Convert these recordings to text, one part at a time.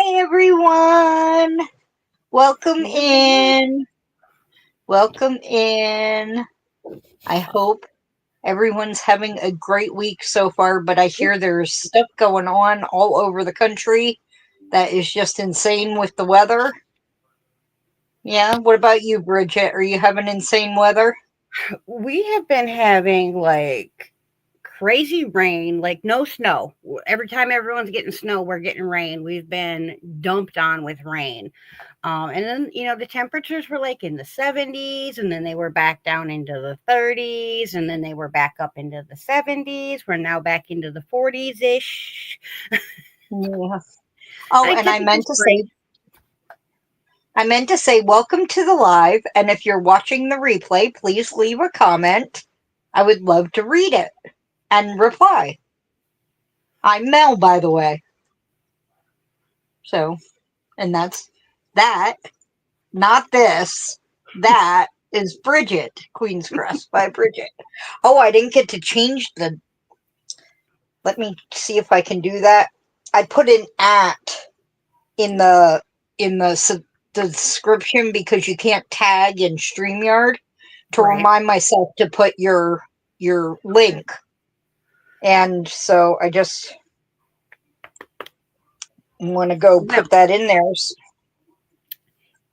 Hi, everyone. Welcome in. Welcome in. I hope everyone's having a great week so far, but I hear there's stuff going on all over the country that is just insane with the weather. Yeah, what about you, Bridget? Are you having insane weather? We have been having like crazy rain, like no snow. Every time everyone's getting snow, we're getting rain. We've been dumped on with rain. And then, the temperatures were like in the 70s, and then they were back down into the 30s, and then they were back up into the 70s. We're now back into the 40s ish. Yeah. Oh, I and took this break. I meant to say welcome to the live, and if you're watching the replay, please leave a comment. I would love to read it and reply. I'm Mel, by the way. So, and that's that, not this. That is Bridget, Queen's Crest by Bridget. Oh, I didn't get to change the. Let me see if I can do that. I put an at in the description because you can't tag in StreamYard to Right. remind myself to put your link. And so I just want to go put that in there.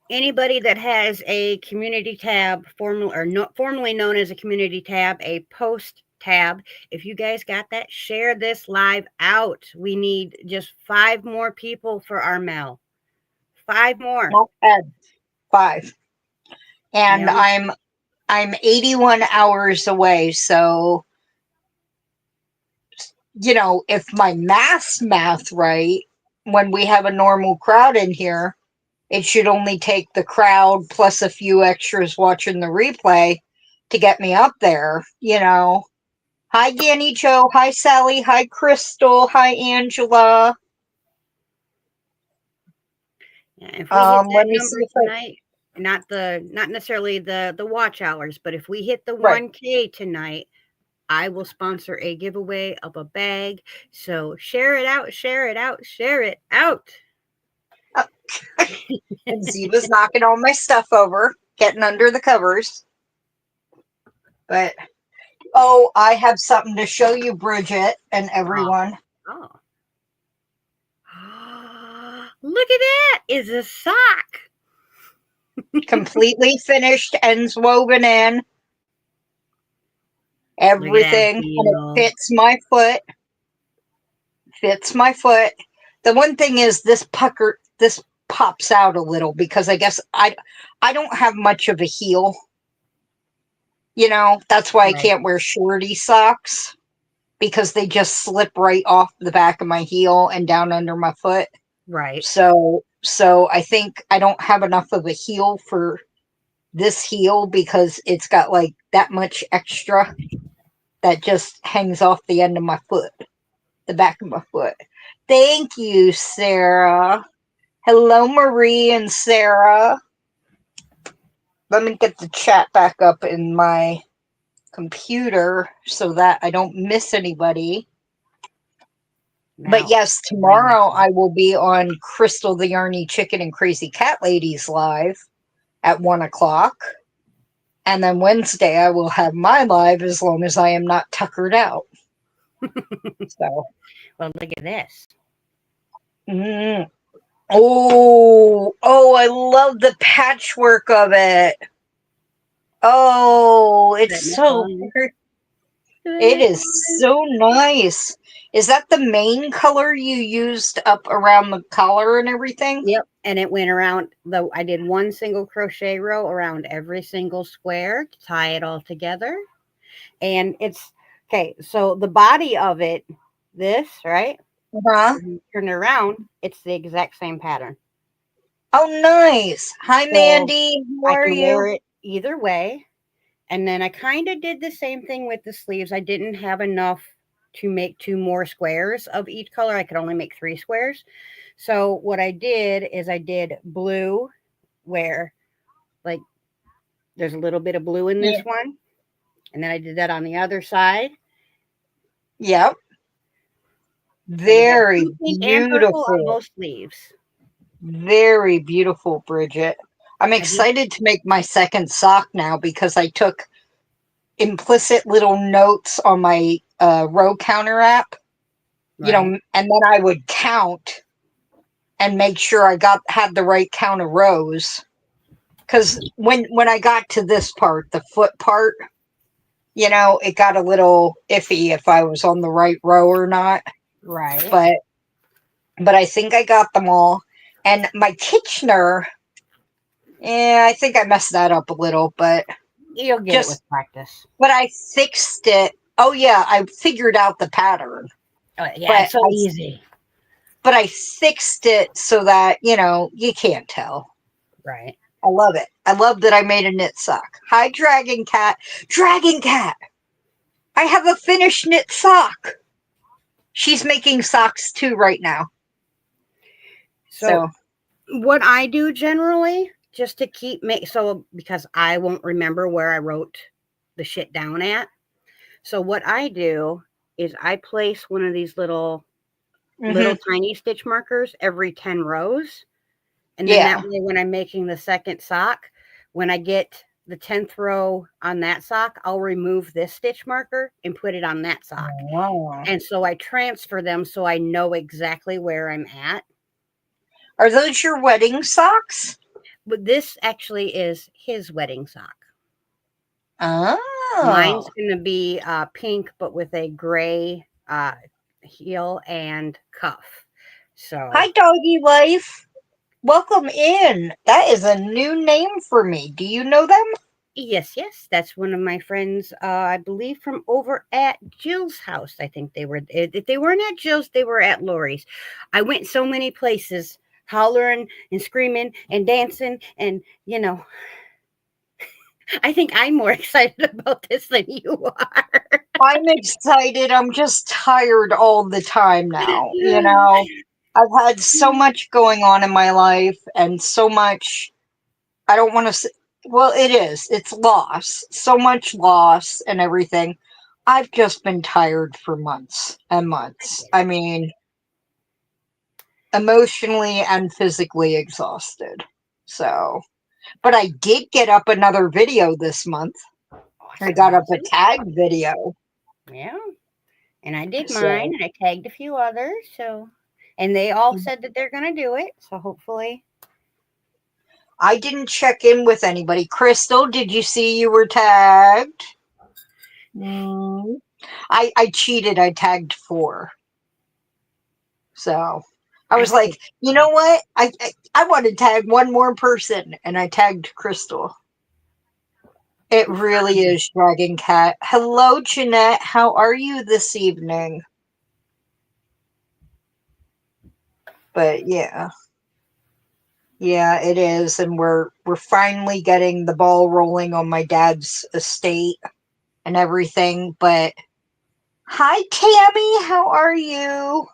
Anybody that has a community tab, formerly known as a community tab, a post tab, if you guys got that, share this live out. We need just 5 more people for our Mel. 5 more. Not bad. 5. And Yeah. I'm 81 hours away, so if my math right, when we have a normal crowd in here, it should only take the crowd plus a few extras watching the replay to get me up there. Hi, Danny Joe. Hi, Sally. Hi, Crystal. Hi, Angela. Yeah, if we hit that Let me number see if tonight, not necessarily the watch hours, but if we hit the right. 1K tonight, I will sponsor a giveaway of a bag. So share it out, share it out, share it out. And Ziva's knocking all my stuff over, getting under the covers. But I have something to show you, Bridget, and everyone. Oh. Look at that. It's a sock. Completely finished, ends woven in. Everything. And it fits my foot. The one thing is this pops out a little because I guess I don't have much of a heel. That's why I can't wear shorty socks, because they just slip right off the back of my heel and down under my foot. Right. So I think I don't have enough of a heel for this heel because it's got like that much extra that just hangs off the end of my foot, the back of my foot. Thank you, Sarah. Hello, Marie and Sarah. Let me get the chat back up in my computer so that I don't miss anybody. But yes, tomorrow I will be on Crystal the Yarny Chicken and Crazy Cat Ladies live at 1:00. And then Wednesday I will have my live as long as I am not tuckered out. So. Well, look at this. Mm. Oh, I love the patchwork of it. Oh, it's so pretty. It is so nice. Is that the main color you used up around the collar and everything? Yep. And it went around I did one single crochet row around every single square to tie it all together. And it's okay. So the body of it, this, right? Uh-huh. Turn it around. It's the exact same pattern. Oh, nice. Hi, Mandy. How are you? Wear it either way. And then I kind of did the same thing with the sleeves. I didn't have enough to make 2 more squares of each color. I could only make 3 squares. So what I did is I did blue where like there's a little bit of blue in this one. And then I did that on the other side. Yep. Very beautiful. And purple on both sleeves. Very beautiful, Bridget. I'm I do. excited to make my second sock now because I took implicit little notes on my row counter app, Right. and then I would count and make sure I had the right count of rows. Because when I got to this part, the foot part, it got a little iffy if I was on the right row or not. Right. But I think I got them all. And my Kitchener, I think I messed that up a little, but You'll get it just with practice. but I fixed it. Oh yeah, I figured out the pattern, Oh, yeah, but it's so easy. I fixed it so that you can't tell. Right. I love it. I love that I made a knit sock. Hi, Dragon Cat. Dragon Cat. I have a finished knit sock. She's making socks too right now. So So what I do generally, just to keep so because I won't remember where I wrote the shit down at. So what I do is I place one of these little mhm. tiny stitch markers every 10 rows. And then that Yeah. way when I'm making the second sock, when I get the 10th row on that sock, I'll remove this stitch marker and put it on that sock. Oh. And so I transfer them so I know exactly where I'm at. Are those your wedding socks? But this actually is his wedding sock. Mine's Oh. going to be pink, but with a gray heel and cuff. So, Hi, doggy life. Welcome in. That is a new name for me. Do you know them? yes, that's one of my friends, I believe from over at Jill's house. I think they were, if they weren't at Jill's, they were at Lori's. I went so many places, hollering and screaming and dancing, and I think I'm more excited about this than you are. I'm excited. I'm just tired all the time now. I've had so much going on in my life and so much. I don't want to say, well, it is. It's loss. So much loss and everything. I've just been tired for months and months. I mean, emotionally and physically exhausted. So, but I did get up another video this month. I Awesome, got up a awesome. tag video. Yeah. And I did mine So, and I tagged a few others. So, and they all said that they're going to do it. So hopefully, I didn't check in with anybody. Crystal, did you see you were tagged? Mm. I cheated. I tagged 4. So I I was think like, it's you fun. know what? I want to tag one more person, and I tagged Crystal. It really is Dragon Cat. Hello, Jeanette. How are you this evening? But yeah, it is, and we're finally getting the ball rolling on my dad's estate and everything. But hi, Tammy. How are you?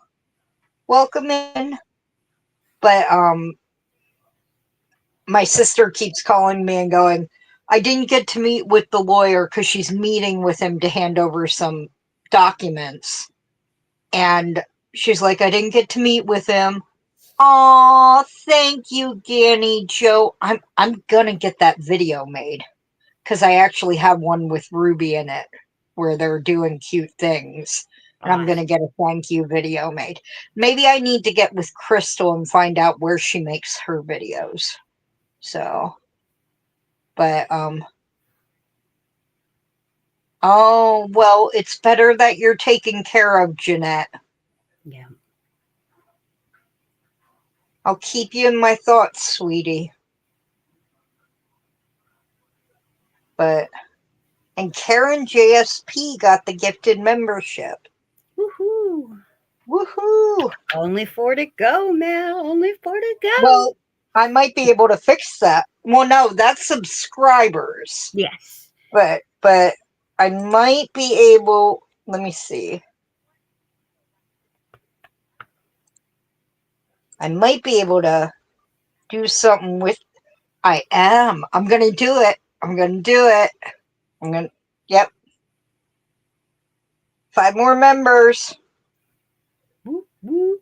Welcome in. But my sister keeps calling me and going, I didn't get to meet with the lawyer because she's meeting with him to hand over some documents. And she's like, I didn't get to meet with him. Oh, thank you, Ganny Joe. I'm gonna get that video made because I actually have one with Ruby in it where they're doing cute things. And I'm gonna Awesome. get a thank you video made. Maybe I need to get with Crystal and find out where she makes her videos. So, but oh well, it's better that you're taken care of, Jeanette. Yeah. I'll keep you in my thoughts, sweetie. But and Karen JSP got the gifted membership. Woohoo. Woohoo! Only 4 to go, Mel. Only 4 to go. Well, I might be able to fix that. Well, no, that's subscribers. Yes. But I might be able, let me see. I might be able to do something with I am. I'm going to do it. I'm going to do it. I'm going to Yep. 5 more members. Woo, woo.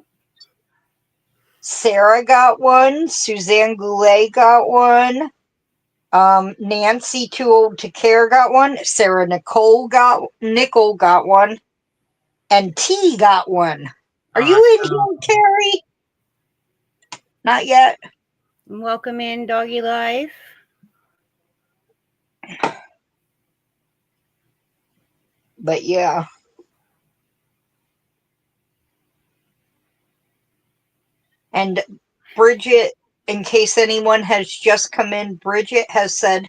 Sarah got one. Suzanne Goulet got one. Nancy Too Old to Care got one. Sarah Nicole got one. And T got one. Are you in here, Terry? Not yet. Welcome in, Doggy Life. But yeah. And Bridget, in case anyone has just come in, Bridget has said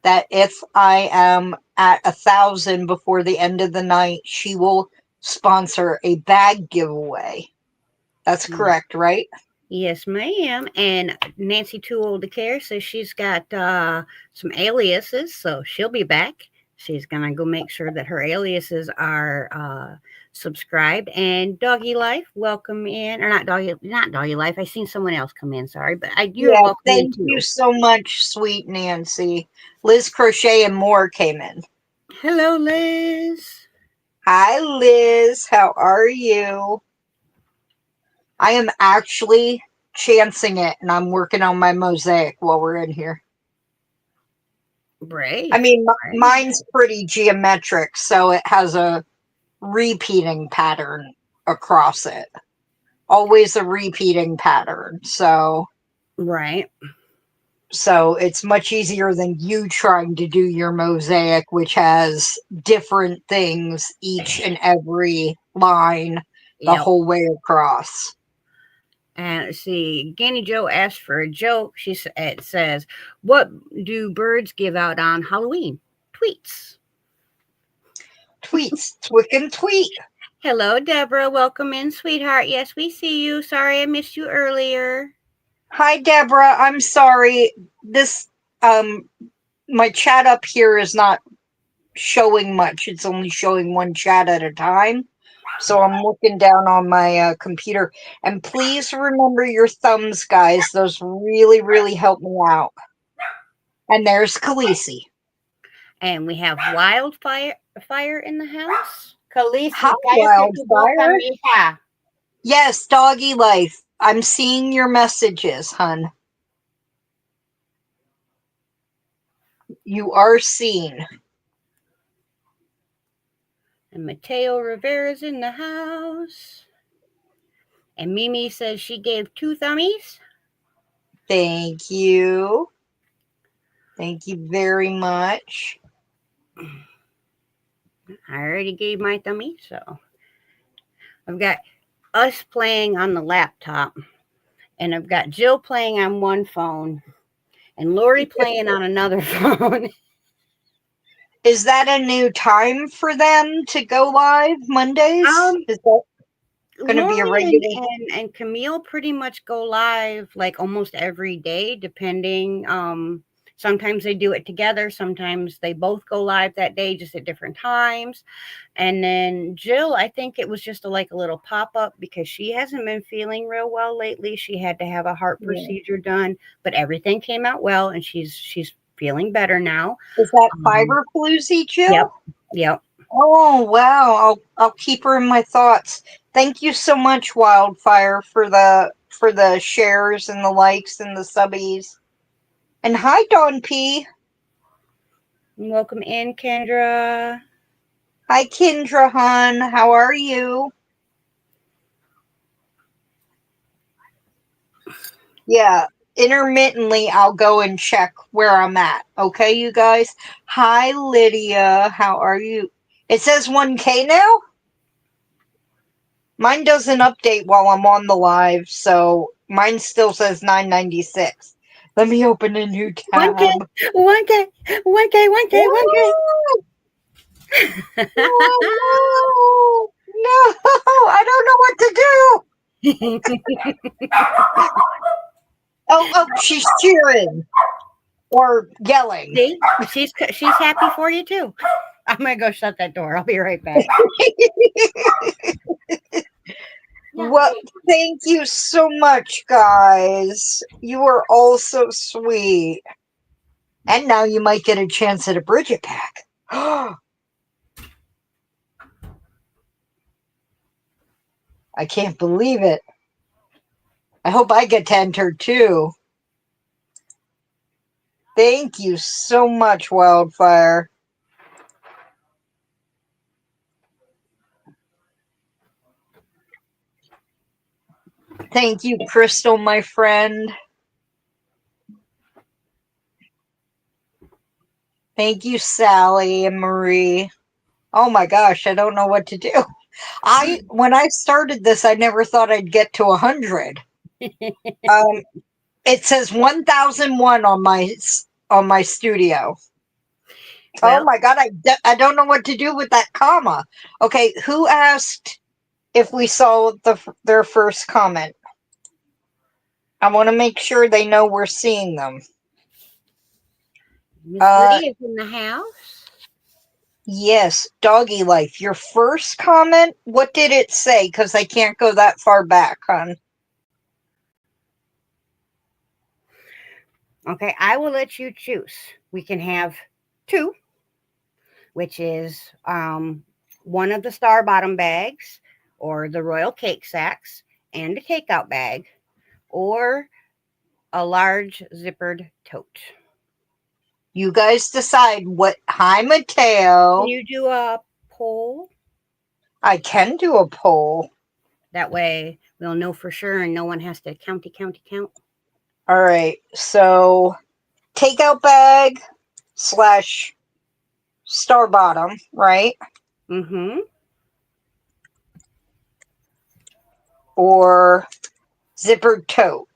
that if I am at 1,000 before the end of the night, she will sponsor a bag giveaway. That's correct, right? Yes, ma'am. And Nancy Too Old to Care says she's got some aliases, so she'll be back. She's gonna go make sure that her aliases are subscribed. And Doggy Life, welcome in, or not Doggy Life. I seen someone else come in. Sorry, but you're welcome in thank too. you so much, sweet Nancy. Liz Crochet and more came in. Hello, Liz. Hi, Liz. How are you? I am actually chancing it, and I'm working on my mosaic while we're in here. Brave. I mean, mine's pretty geometric, so it has a repeating pattern across it. Always a repeating pattern. So it's much easier than you trying to do your mosaic, which has different things each and every line the whole way across. And let's see, Ganny Joe asked for a joke. It says, "What do birds give out on Halloween?" Tweets. Tweets. Twick and tweet. Hello, Deborah. Welcome in, sweetheart. Yes, we see you. Sorry I missed you earlier. Hi, Deborah. I'm sorry. This, my chat up here is not showing much. It's only showing one chat at a time. So I'm looking down on my computer. And please remember your thumbs, guys. Those really, really help me out. And there's Khaleesi. And we have Wildfire in the house. Khaleesi, hi, Wildfire. Yes, Doggy Life. I'm seeing your messages, hun. You are seen. And Mateo Rivera's in the house. And Mimi says she gave 2 thummies. Thank you. Thank you very much. I already gave my thummy, so I've got us playing on the laptop, and I've got Jill playing on one phone, and Lori playing on another phone. Is that a new time for them to go live Mondays? Is that going to be a regular? And Camille pretty much go live like almost every day, depending. Sometimes they do it together. Sometimes they both go live that day, just at different times. And then Jill, I think it was just a little pop-up because she hasn't been feeling real well lately. She had to have a heart procedure done, but everything came out well, and she's feeling better now. Is that fiber floozy, Jill? Yep. Oh wow! I'll keep her in my thoughts. Thank you so much, Wildfire, for the shares and the likes and the subbies. And hi, Dawn P. Welcome in, Kendra. Hi, Kendra, hon. How are you? Yeah, intermittently I'll go and check where I'm at. Okay, you guys? Hi, Lydia. How are you? It says 1K now? Mine doesn't update while I'm on the live, so mine still says 996. Let me open a new tab. 1K. No, I don't know what to do. Oh, she's cheering or yelling. See, she's happy for you too. I'm gonna go shut that door. I'll be right back. Well, thank you so much, guys. You are all so sweet. And now you might get a chance at a Bridget pack. I can't believe it. I hope I get to enter too. Thank you so much, Wildfire. Thank you, Crystal, my friend. Thank you, Sally and Marie. Oh my gosh, I don't know what to do. When I started this, I never thought I'd get to 100. It says 1001 on my studio. Well, oh my god, I don't know what to do with that comma. Okay, who asked if we saw their first comment? I want to make sure they know we're seeing them. Miss Lydia is in the house. Yes, Doggy Life. Your first comment, what did it say? Because I can't go that far back, hon. Okay, I will let you choose. We can have two, which is one of the star bottom bags or the royal cake sacks and a takeout bag or a large zippered tote. You guys decide what. Hi, Mateo. Can you do a poll? I can do a poll. That way we'll know for sure and no one has to count. All right, so takeout bag / star bottom, right? Mm-hmm. Or zippered tote.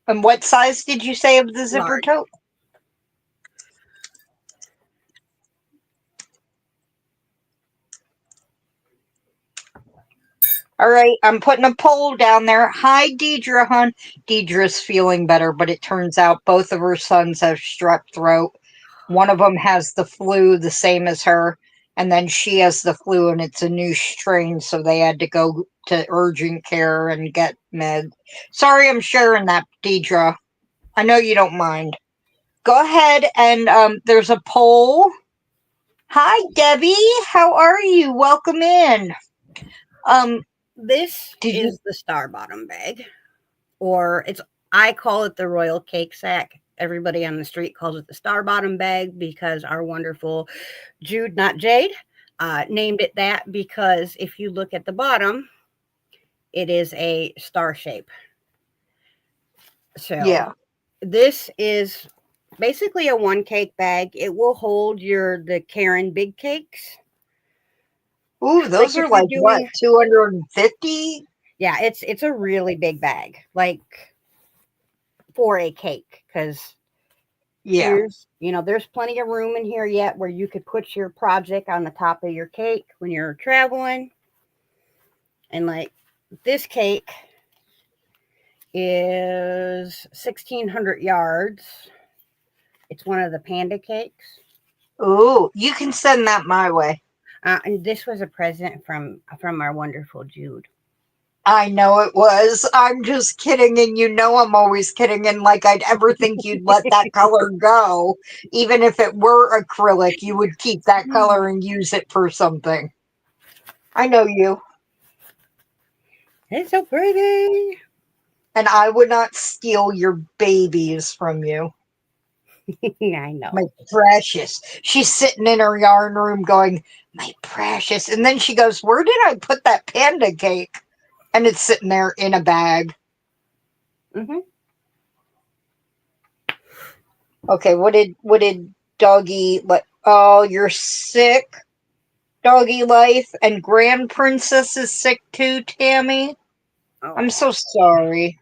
And what size did you say of the zippered tote? All right, I'm putting a poll down there. Hi, Deidre, hon. Deidre's feeling better, but it turns out both of her sons have strep throat. One of them has the flu, the same as her, and then she has the flu, and it's a new strain, so they had to go to urgent care and get meds. Sorry I'm sharing that, Deidre. I know you don't mind. Go ahead, and there's a poll. Hi, Debbie. How are you? Welcome in. This is the star bottom bag, or I call it the royal cake sack. Everybody on the street calls it the star bottom bag because our wonderful Jude, not Jade, named it that because if you look at the bottom, it is a star shape. So yeah, this is basically a one cake bag. It will hold the Karen big cakes. Ooh, those are like what, 250? Yeah, it's a really big bag, like for a cake, because there's plenty of room in here yet where you could put your project on the top of your cake when you're traveling. And like this cake is 1,600 yards. It's one of the panda cakes. Ooh, you can send that my way. And this was a present from our wonderful Jude. I know it was. I'm just kidding, and you know I'm always kidding, and like I'd ever think you'd let that color go. Even if it were acrylic, you would keep that color and use it for something. I know you. It's so pretty. And I would not steal your babies from you. I know. My precious. She's sitting in her yarn room going, my precious. And then she goes, where did I put that panda cake? And it's sitting there in a bag. Mm-hmm. Okay, what did Doggy like? Oh, you're sick, Doggy Life, and Grand Princess is sick too, Tammy. Oh. I'm so sorry.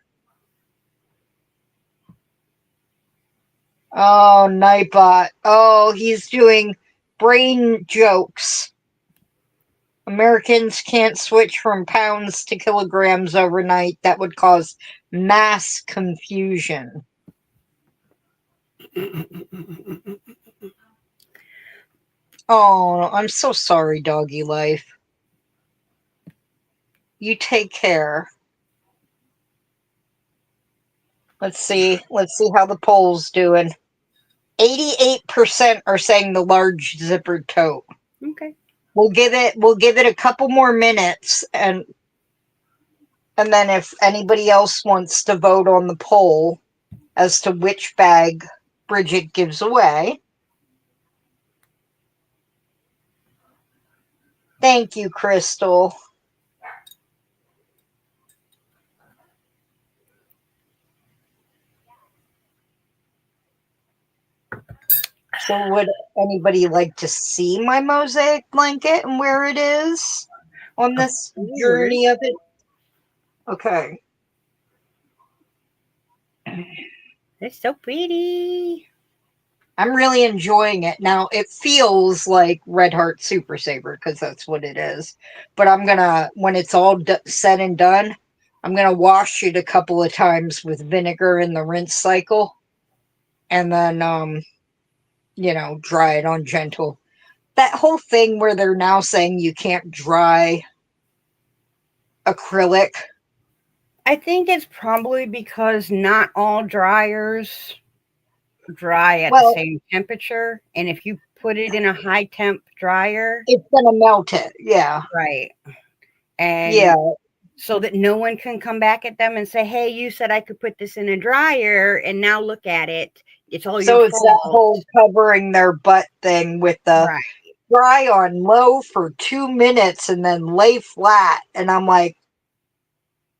Oh, Nightbot. Oh, he's doing brain jokes. Americans can't switch from pounds to kilograms overnight. That would cause mass confusion. Oh, I'm so sorry, Doggy Life. You take care. Let's see how the poll's doing. 88% are saying the large zippered tote. Okay. We'll give it a couple more minutes, and And then if anybody else wants to vote on the poll as to which bag Bridget gives away. Thank you, Crystal. So would anybody like to see my mosaic blanket and where it is on this journey of it? Okay. It's so pretty. I'm really enjoying it. Now, it feels like Red Heart Super Saver because that's what it is. But I'm going to, when it's all said and done, I'm going to wash it a couple of times with vinegar in the rinse cycle. And then, dry it on gentle. That whole thing where they're now saying you can't dry acrylic. I think it's probably because not all dryers dry at the same temperature. And if you put it in a high temp dryer, it's going to melt it. Yeah. Right. And so that no one can come back at them and say, hey, you said I could put this in a dryer and now look at it. It's all your fault. So it's that whole covering their butt thing with the dry on low for 2 minutes and then lay flat. And I'm like,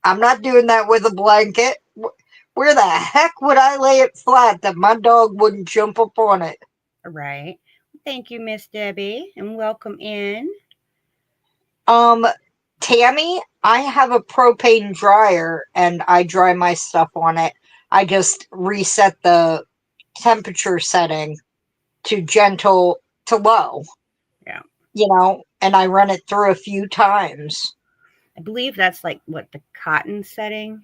I'm not doing that with a blanket. Where the heck would I lay it flat that my dog wouldn't jump up on it? Right. Thank you, Miss Debbie, and welcome in. Tammy, I have a propane dryer and I dry my stuff on it. I just reset the temperature setting to gentle to low. Yeah. And I run it through a few times. I believe that's like what, the cotton setting?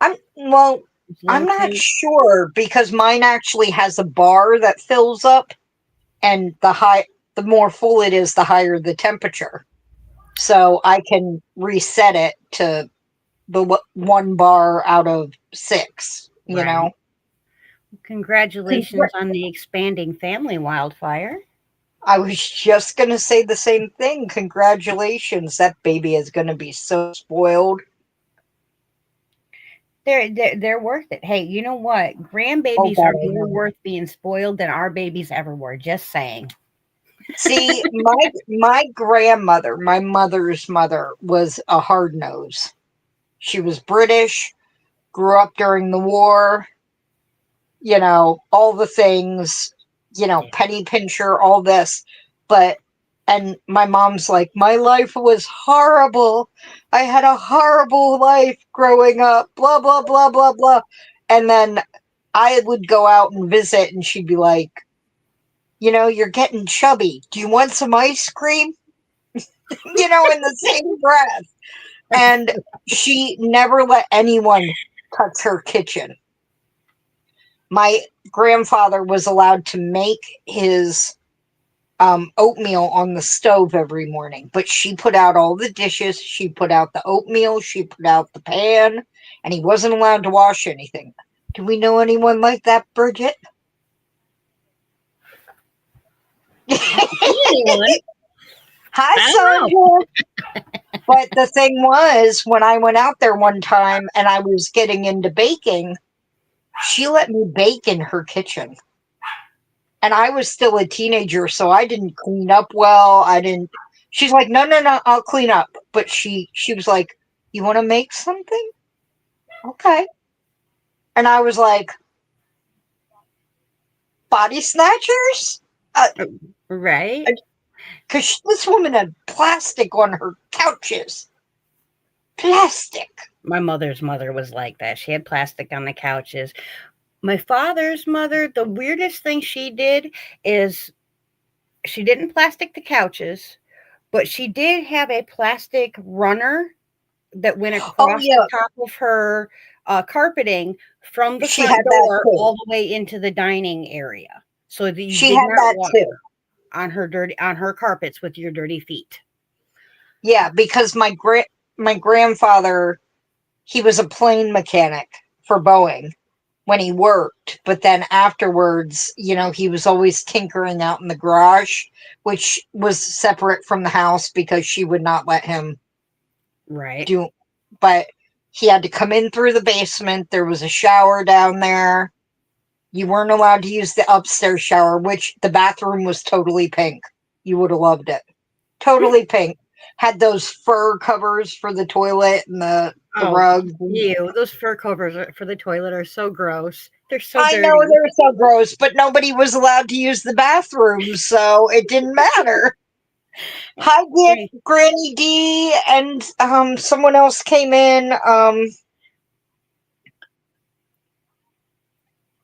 I'm not sure because mine actually has a bar that fills up, and the more full it is, the higher the temperature. So I can reset it to the 1 bar out of 6, you know. Congratulations on the expanding family, Wildfire. I was just going to say the same thing. Congratulations. That baby is going to be so spoiled. They're worth it. Hey, you know what? Grandbabies are more worth being spoiled than our babies ever were. Just saying. See, my grandmother, my mother's mother, was a hard nose. She was British, grew up during the war, all the things, penny pincher, all this. And my mom's like, my life was horrible. I had a horrible life growing up, blah, blah, blah, blah, blah. And then I would go out and visit and she'd be like, you're getting chubby. Do you want some ice cream? In the same breath. And she never let anyone touch her kitchen. My grandfather was allowed to make his oatmeal on the stove every morning, but she put out all the dishes. She put out the oatmeal. She put out the pan, and he wasn't allowed to wash anything. Do we know anyone like that, Bridget? Hi, Sandra. But the thing was, when I went out there one time and I was getting into baking, she let me bake in her kitchen. And I was still a teenager, so I didn't clean up well. She's like, no, I'll clean up. But she was like, you want to make something? Okay. And I was like, body snatchers? Right. Because this woman had plastic on her couches. Plastic. My mother's mother was like that. She had plastic on the couches. My father's mother, the weirdest thing she did is she didn't plastic the couches, but she did have a plastic runner that went across the top of her carpeting from the front door all the way into the dining area. So that you did not walk on her carpets with your dirty feet. Yeah, because my grandfather, he was a plane mechanic for Boeing when he worked, but then afterwards, he was always tinkering out in the garage, which was separate from the house because she would not let him do but he had to come in through the basement. There was a shower down there. You weren't allowed to use the upstairs shower, which the bathroom was totally pink. You would have loved it. Totally pink. Had those fur covers for the toilet and the Oh, rugs. ew. Those fur covers for the toilet are so gross. They're so I know dirty. they're so gross, but nobody was allowed to use the bathroom, so it didn't matter. Hi, Granny D, and someone else came in.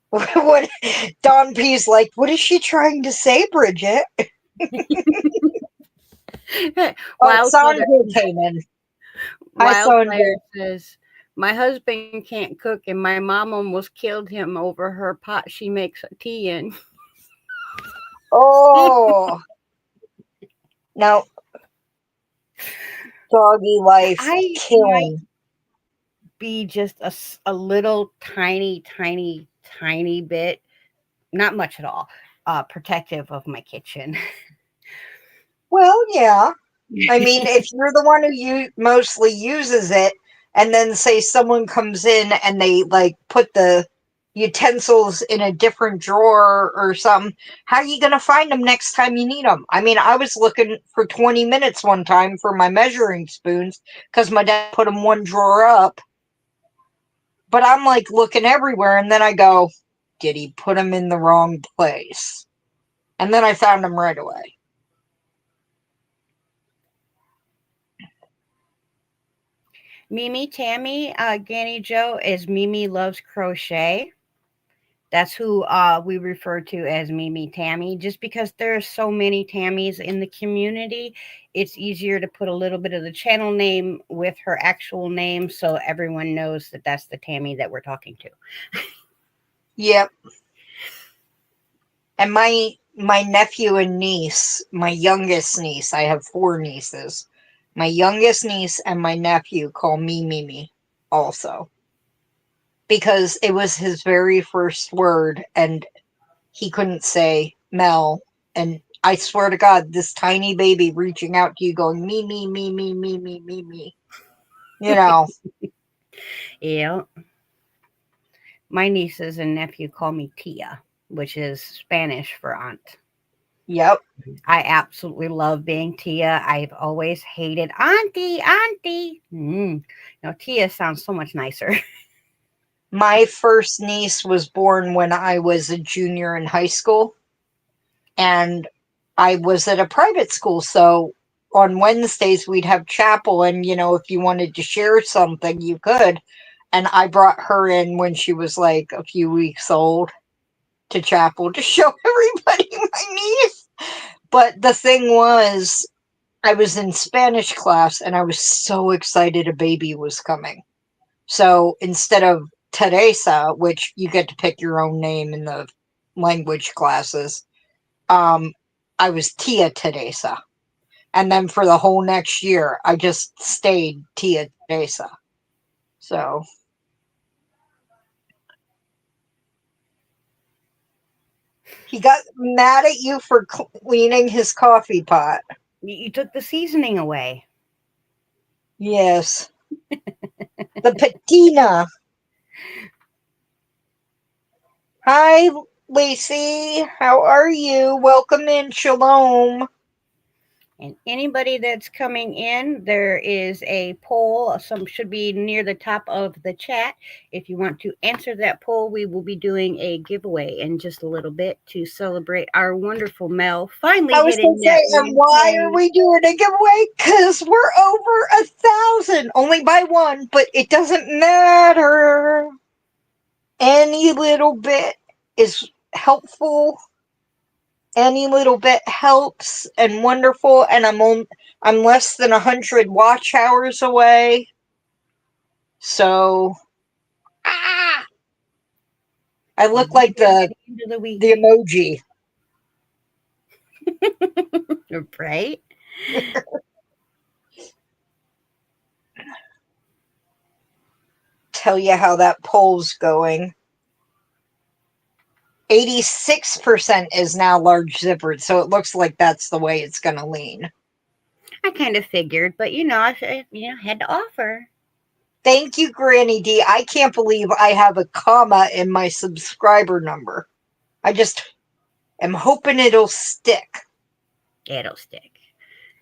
What Don P's like? What is she trying to say, Bridget? Oh, Sanjay came in. Hi, Wildfire Sanjay. says, my husband can't cook and my mom almost killed him over her pot she makes tea in. Oh, now doggy life I might killing. be just a little tiny bit, not much at all, protective of my kitchen. Well, yeah. I mean, if you're the one who mostly uses it, and then say someone comes in and they like put the utensils in a different drawer or something, how are you going to find them next time you need them? I mean, I was looking for 20 minutes one time for my measuring spoons because my dad put them one drawer up. But I'm like looking everywhere, and then I go, did he put them in the wrong place? And then I found them right away. Mimi Tammy, Ganny Joe is Mimi Loves Crochet. That's who we refer to as Mimi Tammy. Just because there are so many Tammys in the community, it's easier to put a little bit of the channel name with her actual name so everyone knows that that's the Tammy that we're talking to. Yep. And my nephew and niece, my youngest niece, I have 4 nieces. My youngest niece and my nephew call me Mimi also. Because it was his very first word and he couldn't say Mel. And I swear to God, this tiny baby reaching out to you going, me, me, me, me, me, me, me, me. You know. Yeah. My nieces and nephew call me Tia, which is Spanish for aunt. Yep. I absolutely love being Tia. I've always hated Auntie, Auntie. No, Tia sounds so much nicer. My first niece was born when I was a junior in high school. And I was at a private school, so on Wednesdays we'd have chapel, and if you wanted to share something, you could. And I brought her in when she was like a few weeks old to chapel to show everybody my niece. But the thing was, I was in Spanish class and I was so excited a baby was coming. So instead of Teresa, which you get to pick your own name in the language classes, um, I was Tia Teresa. And then for the whole next year, I just stayed Tia Teresa. So he got mad at you for cleaning his coffee pot. You took the seasoning away. Yes. The patina. Hi, Lacey. How are you? Welcome in. Shalom. And anybody that's coming in, there is a poll. Some should be near the top of the chat. If you want to answer that poll, we will be doing a giveaway in just a little bit to celebrate our wonderful Mel finally I was going hitting to that say, and why are we doing a giveaway? Because we're over 1,000. Only by one, but it doesn't matter. Any little bit is helpful. Any little bit helps and wonderful. And I'm less than 100 watch hours away. So I look like the emoji. Right? Tell you how that poll's going. 86% is now large zippered, so it looks like that's the way it's going to lean. I kind of figured, but I had to offer. Thank you, Granny D. I can't believe I have a comma in my subscriber number. I just am hoping it'll stick. It'll stick.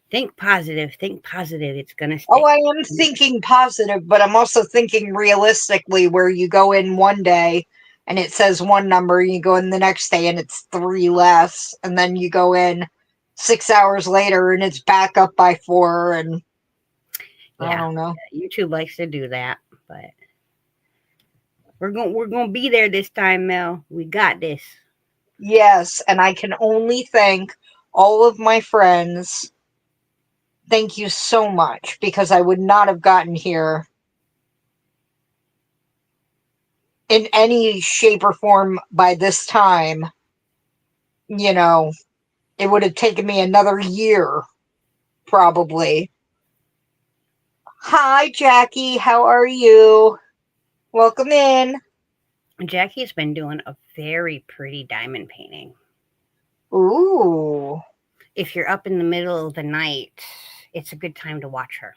Think positive. Think positive. It's going to Oh, stick. I am thinking positive, but I'm also thinking realistically where you go in one day and it says one number, you go in the next day and it's 3 less, and then you go in 6 hours later and it's back up by 4, and I don't know. YouTube likes to do that, but we're going to be there this time, Mel. We got this. Yes, and I can only thank all of my friends. Thank you so much, because I would not have gotten here in any shape or form by this time. You know, it would have taken me another year, probably. Hi, Jackie. How are you? Welcome in. Jackie's been doing a very pretty diamond painting. Ooh. If you're up in the middle of the night, it's a good time to watch her.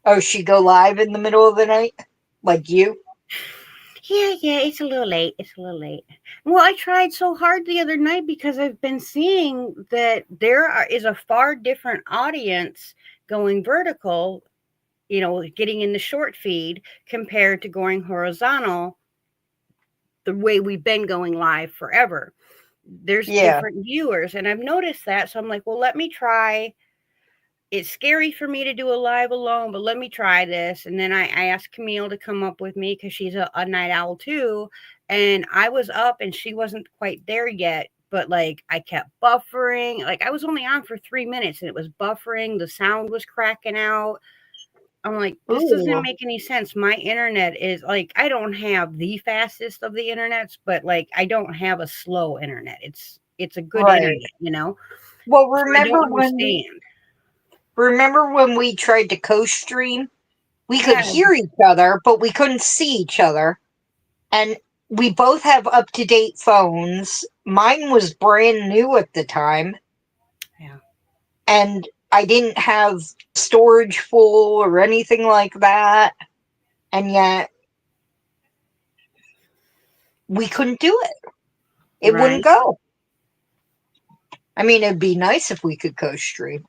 Oh, she go live in the middle of the night? Like you? Yeah, it's a little late. It's a little late. Well, I tried so hard the other night because I've been seeing that is a far different audience going vertical, getting in the short feed compared to going horizontal the way we've been going live forever. There's different viewers, and I've noticed that. So I'm like, well, let me try. It's scary for me to do a live alone, but let me try this. And then I asked Camille to come up with me because she's a night owl too. And I was up and she wasn't quite there yet, but like I kept buffering. Like I was only on for 3 minutes and it was buffering. The sound was cracking out. I'm like, this doesn't make any sense. My internet is like, I don't have the fastest of the internets, but like I don't have a slow internet. It's a good internet, Well, So I don't understand. Remember when we tried to co-stream? We could hear each other, but we couldn't see each other. And we both have up-to-date phones. Mine was brand new at the time. Yeah. And I didn't have storage full or anything like that. And yet, we couldn't do it. It wouldn't go. I mean, it'd be nice if we could co-stream.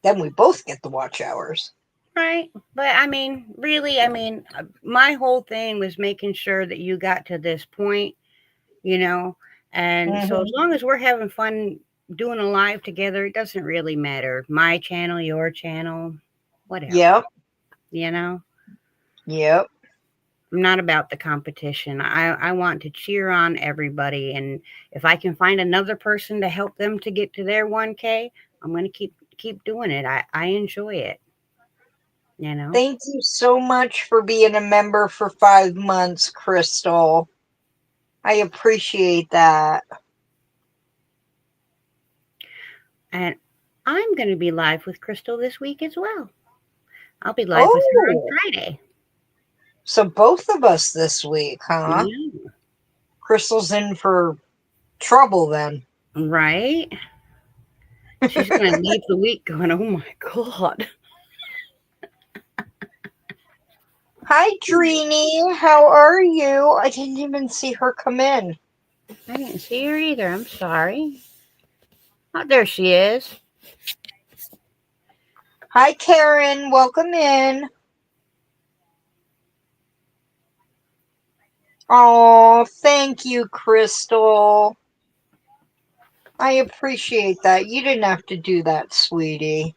Then we both get the watch hours. Right. But I mean, really, my whole thing was making sure that you got to this point, and so as long as we're having fun doing a live together, it doesn't really matter. My channel, your channel, whatever. Yep. Yep. I'm not about the competition. I want to cheer on everybody. And if I can find another person to help them to get to their 1K, I'm going to keep doing it. I enjoy it. Thank you so much for being a member for 5 months, Crystal. I appreciate that. And I'm going to be live with Crystal this week as well. I'll be live with her on Friday. So both of us this week, huh? Yeah. Crystal's in for trouble then. Right? She's going to leave the week going, oh my God. Hi, Dreeny. How are you? I didn't even see her come in. I didn't see her either. I'm sorry. Oh, there she is. Hi, Karen. Welcome in. Oh, thank you, Crystal. I appreciate that. You didn't have to do that, sweetie.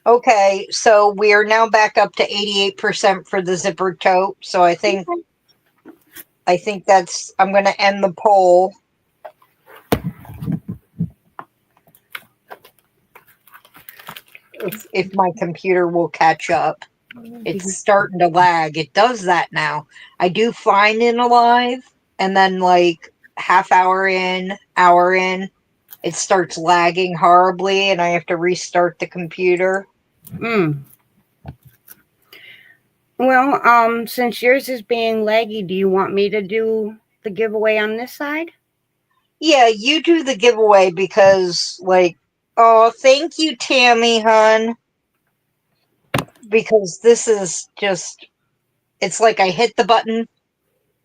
Okay, so we are now back up to 88% for the zipper tote. So I think that's, I'm going to end the poll. If my computer will catch up. It's starting to lag. It does that now. I do fine in a live, and then like half hour in, it starts lagging horribly, and I have to restart the computer. Well, Well, since yours is being laggy, do you want me to do the giveaway on this side? Yeah, you do the giveaway because, like, oh, thank you, Tammy, hun. Because this is just, it's like I hit the button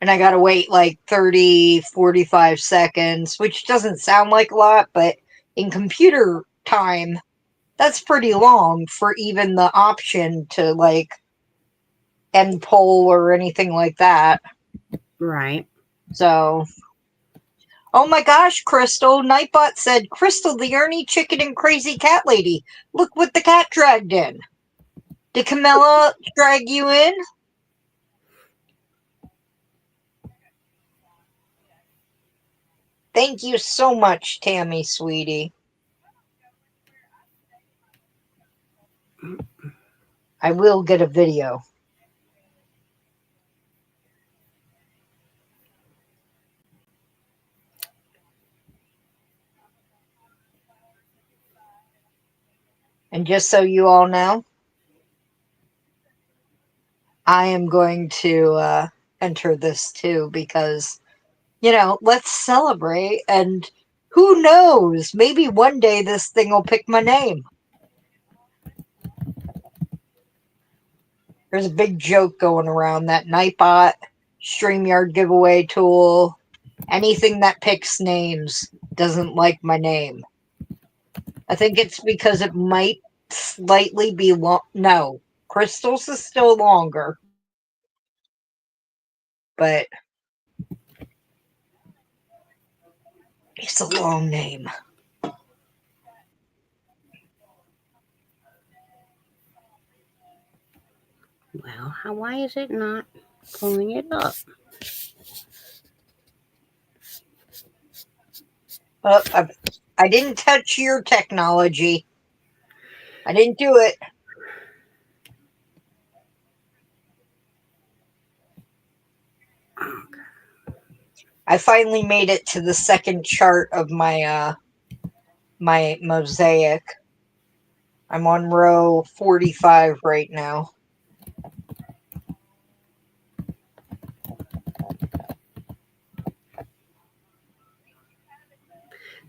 and I gotta wait like 30, 45 seconds, which doesn't sound like a lot, but in computer time, that's pretty long for even the option to, like, end poll or anything like that. Right. So, oh my gosh, Crystal. Nightbot said, Crystal, the Ernie Chicken and Crazy Cat Lady. Look what the cat dragged in. Did Camilla drag you in? Thank you so much, Tammy, sweetie. I will get a video. And just so you all know, I am going to enter this too because, let's celebrate. And who knows? Maybe one day this thing will pick my name. There's a big joke going around that Nightbot, StreamYard giveaway tool, anything that picks names doesn't like my name. I think it's because it might slightly be long. No, Crystals is still longer, but it's a long name. Well, why is it not pulling it up? Oh, I didn't touch your technology. I didn't do it. I finally made it to the second chart of my mosaic. I'm on row 45 right now.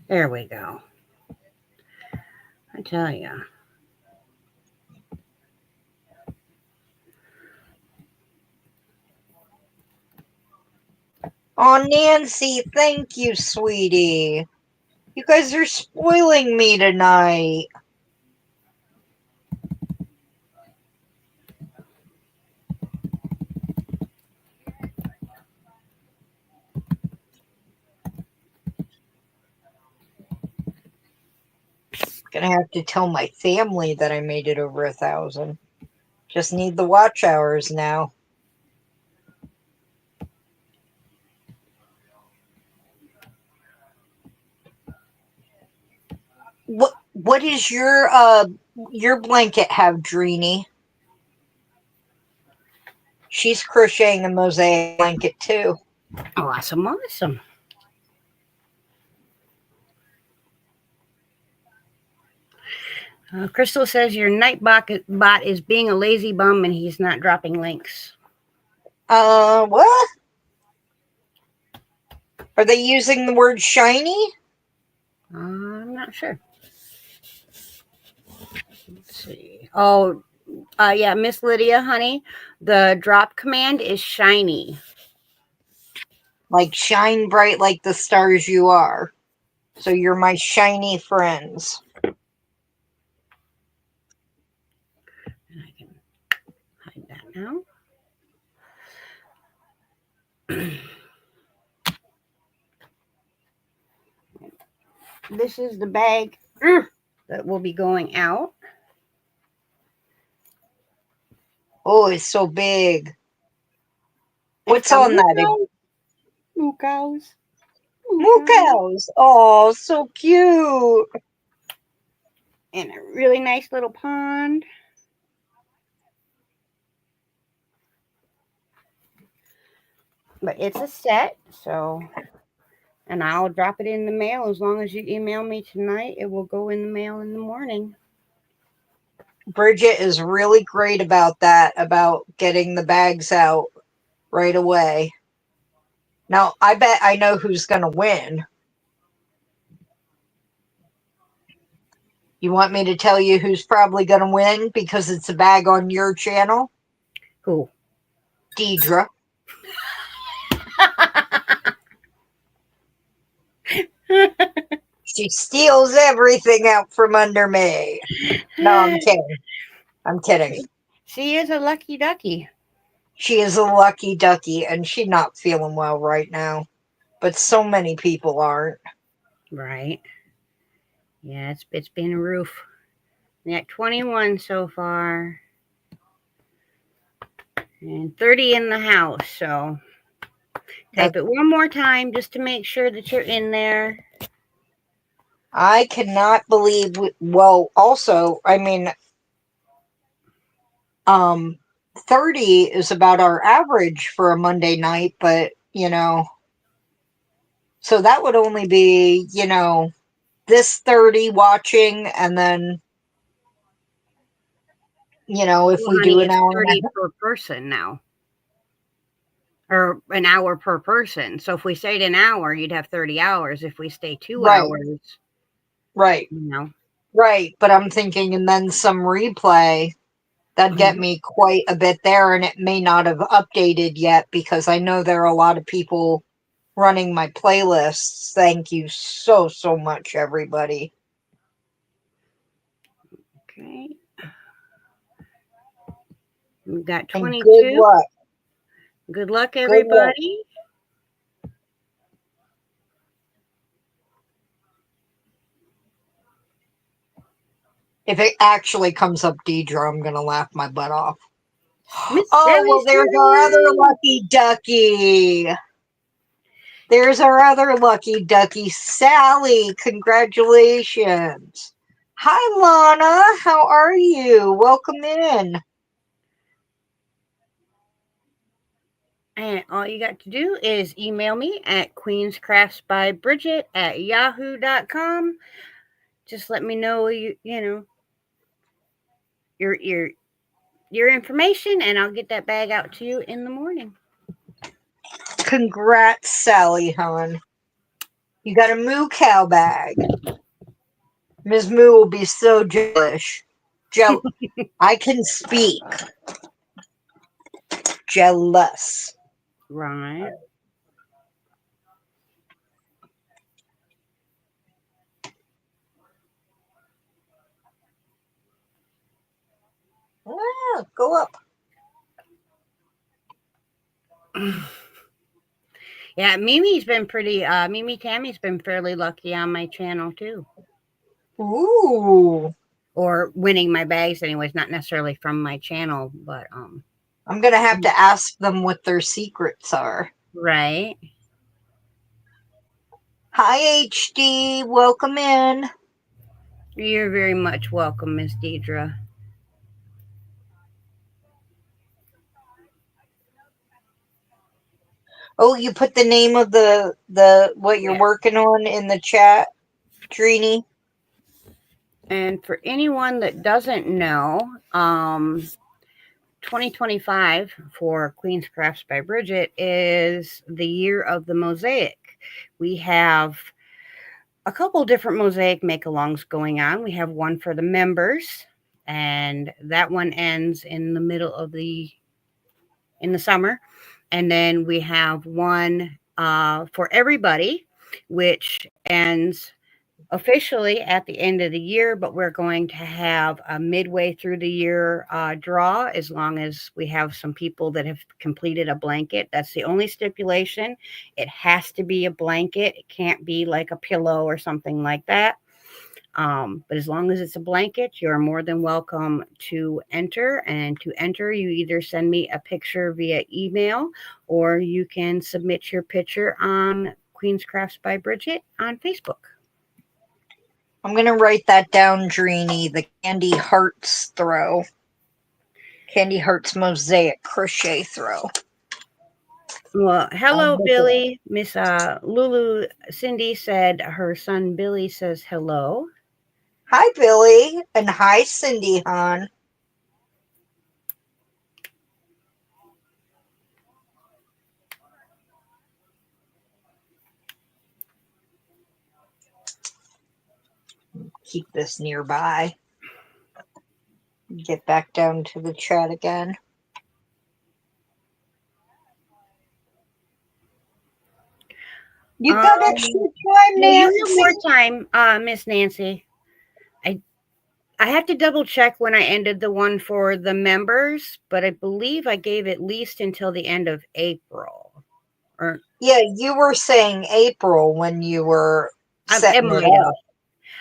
There we go. I tell you. Oh, Nancy, thank you, sweetie. You guys are spoiling me tonight. Gonna have to tell my family that I made it over 1,000. Just need the watch hours now. What is your blanket have, Dreeny? She's crocheting a mosaic blanket too. Awesome, awesome. Crystal says your bot is being a lazy bum and he's not dropping links. What? Are they using the word shiny? I'm not sure. Let's see. Oh, yeah, Miss Lydia, honey, the drop command is shiny. Like shine bright like the stars you are. So you're my shiny friends. And I can hide that now. This is the bag that will be going out. Oh, it's so big. What's on that? Moo cows. Moo cows. Oh, so cute. And a really nice little pond. But it's a set, so, and I'll drop it in the mail as long as you email me tonight. It will go in the mail in the morning. Bridget is really great about that, about getting the bags out right away. Now, I bet I know who's going to win. You want me to tell you who's probably going to win because it's a bag on your channel? Who? Deidre. She steals everything out from under me. No, I'm kidding. I'm kidding. She is a lucky ducky. She is a lucky ducky, and she's not feeling well right now. But so many people aren't. Right. Yeah, it's been a roof. We got 21 so far. And 30 in the house, so type it one more time just to make sure that you're in there. I cannot believe, well, also, I mean, 30 is about our average for a Monday night, but, so that would only be, this 30 watching, and then, if Well, we do honey, an it's hour 30 and a per person now. Or an hour per person. So if we stayed an hour, you'd have 30 hours. If we stay 2 hours, right, right. But I'm thinking, and then some replay, that'd get me quite a bit there, and it may not have updated yet because I know there are a lot of people running my playlists. Thank you so, so much, everybody. Okay. We've got And 22. good luck. Good luck, everybody. If it actually comes up Deidre, I'm going to laugh my butt off. Miss Oh, well, Sally's there's our other lucky ducky. There's our other lucky ducky, Sally. Congratulations. Hi, Lana. How are you? Welcome in. And all you got to do is email me at queenscraftsbybridget@yahoo.com. Just let me know your information, and I'll get that bag out to you in the morning. Congrats, Sally, hon. You got a moo cow bag. Ms. Moo will be so jealous. I can speak. Jealous. Right. Ah, go up. Yeah, Mimi Tammy's been fairly lucky on my channel too. Ooh. Or winning my bags anyways, not necessarily from my channel, but I'm going to have to ask them what their secrets are. Right. Hi, HD. Welcome in. You're very much welcome, Miss Deidre. Oh, you put the name of the what you're working on in the chat, Trini? And for anyone that doesn't know, 2025 for Queen's Crafts by Bridget is the year of the mosaic. We have a couple different mosaic make-alongs going on. We have one for the members, and that one ends in the middle of in the summer. And then we have one for everybody, which ends officially at the end of the year, but we're going to have a midway through the year draw as long as we have some people that have completed a blanket. That's the only stipulation. It has to be a blanket. It can't be like a pillow or something like that. But as long as it's a blanket, you're more than welcome to enter. And to enter, you either send me a picture via email or you can submit your picture on Queen's Crafts by Bridget on Facebook. I'm going to write that down, Drini. The Candy Hearts throw. Candy Hearts mosaic crochet throw. Well, hello, Billy. Miss Lulu Cindy said her son Billy says hello. Hi, Billy. And hi, Cindy, hon. keep this nearby. Get back down to the chat again. You got extra time, Yeah, you have Nancy. more time, Miss Nancy. I have to double check when I ended the one for the members, but I believe I gave at least until the end of April. Or Yeah, you were saying April when you were it setting it might have. up.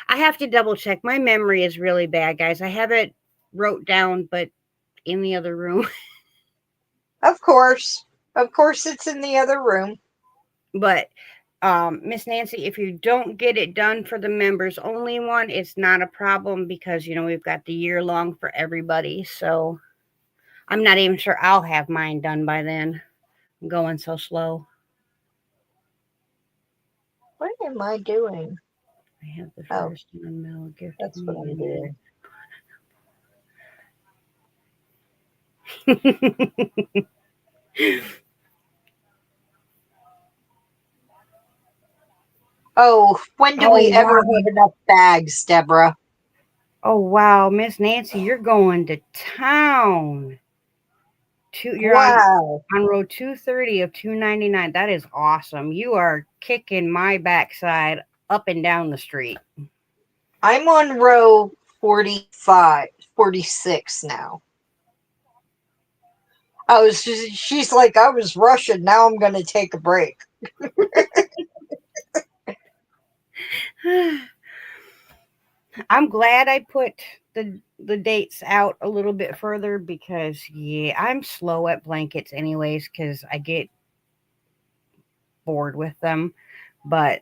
I have to double check. My memory is really bad, guys. I have it wrote down, but in the other room. Of course. Of course it's in the other room. But Miss Nancy, if you don't get it done for the members only one, it's not a problem because we've got the year long for everybody. So I'm not even sure I'll have mine done by then. I'm going so slow. What am I doing? I have the Oh, first mail gift. that's what I'm doing. Oh, when do we Oh ever wow. have enough bags, Deborah? Oh wow, Miss Nancy, you're going to town. You're Wow. on row 230 of 299. That is awesome. You are kicking my backside up and down the street. I'm on row 45, 46 now. She's like, I was rushing. Now I'm going to take a break. I'm glad I put the dates out a little bit further because I'm slow at blankets anyways because I get bored with them. But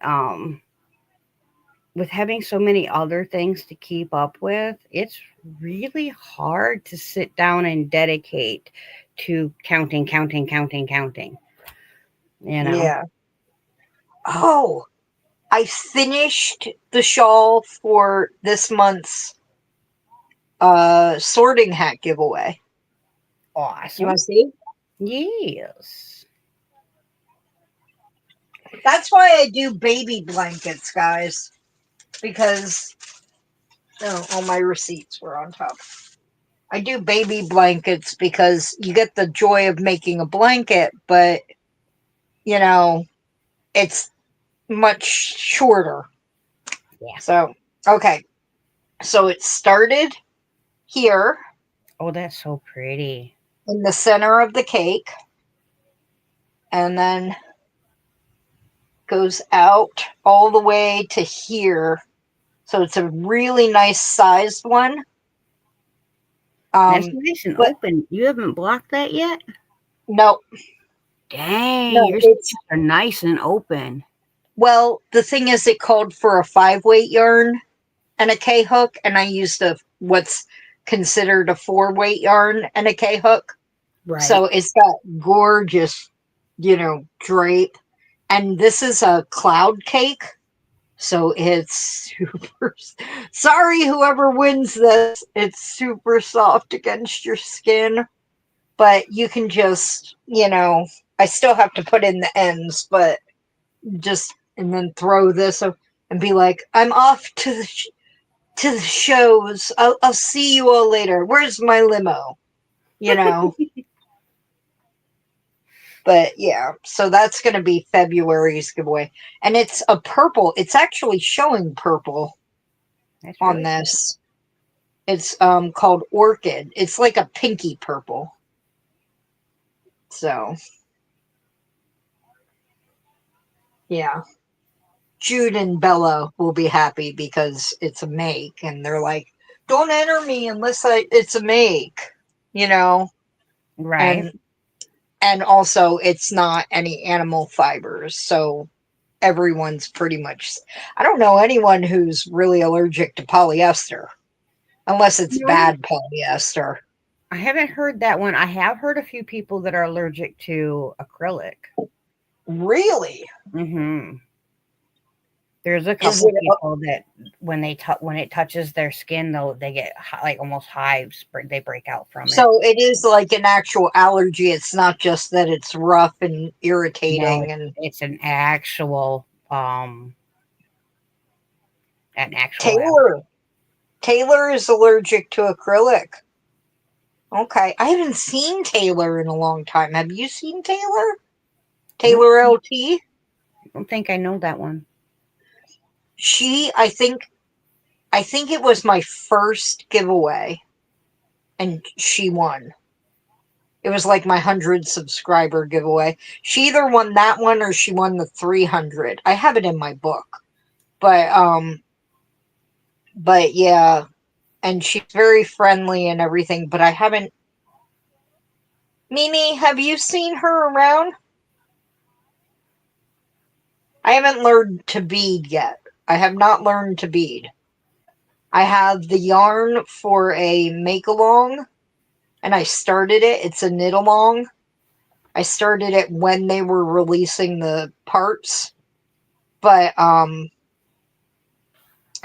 with having so many other things to keep up with, it's really hard to sit down and dedicate to counting. Yeah. Oh, I finished the shawl for this month's sorting hat giveaway. You Awesome. want to see? Yes. That's why I do baby blankets, guys. Because all my receipts were on top. I do baby blankets because you get the joy of making a blanket, but it's much shorter. Yeah. So, okay. So it started here Oh, that's so pretty. in the center of the cake and then goes out all the way to here. So it's a really nice sized one. That's nice and But open. You haven't blocked that yet? no, Dang, no, your it's stitches are nice and open. well, the thing is it called for a 5-weight yarn and a K hook, and I used what's considered a 4-weight yarn and a K hook. Right. So it's got gorgeous, drape. And this is a cloud cake. So it's super. Sorry, whoever wins this. It's super soft against your skin. But you can just, I still have to put in the ends, but and then throw this and be like, I'm off to the shows. I'll see you all later. Where's my limo? But yeah, so that's going to be February's giveaway. And it's a purple. It's actually showing purple That's on really this. It's called Orchid. It's like a pinky purple. So yeah. Jude and Bella will be happy because it's a make, and they're like, don't enter me unless it's a make, right. and also it's not any animal fibers, so everyone's pretty much. I don't know anyone who's really allergic to polyester unless it's No, bad polyester. I haven't heard that one. I have heard a few people that are allergic to acrylic. Really? Mm-hmm. There's a Is couple it? people that when it touches their skin, though, they get like almost hives. They break out from it. So it is like an actual allergy. It's not just that it's rough and No, irritating and it's an actual allergy. Taylor. Taylor is allergic to acrylic. Okay. I haven't seen Taylor in a long time. Have you seen Taylor? Taylor LT? I don't think I know that one. I think it was my first giveaway and she won. It was like my 100 subscriber giveaway. She either won that one or she won the 300. I have it in my book. But yeah, and she's very friendly and everything, but I haven't. Mimi, have you seen her around? I haven't learned to bead yet. I have not learned to bead. I have the yarn for a make along and I started it. It's a knit along. I started it when they were releasing the parts, but I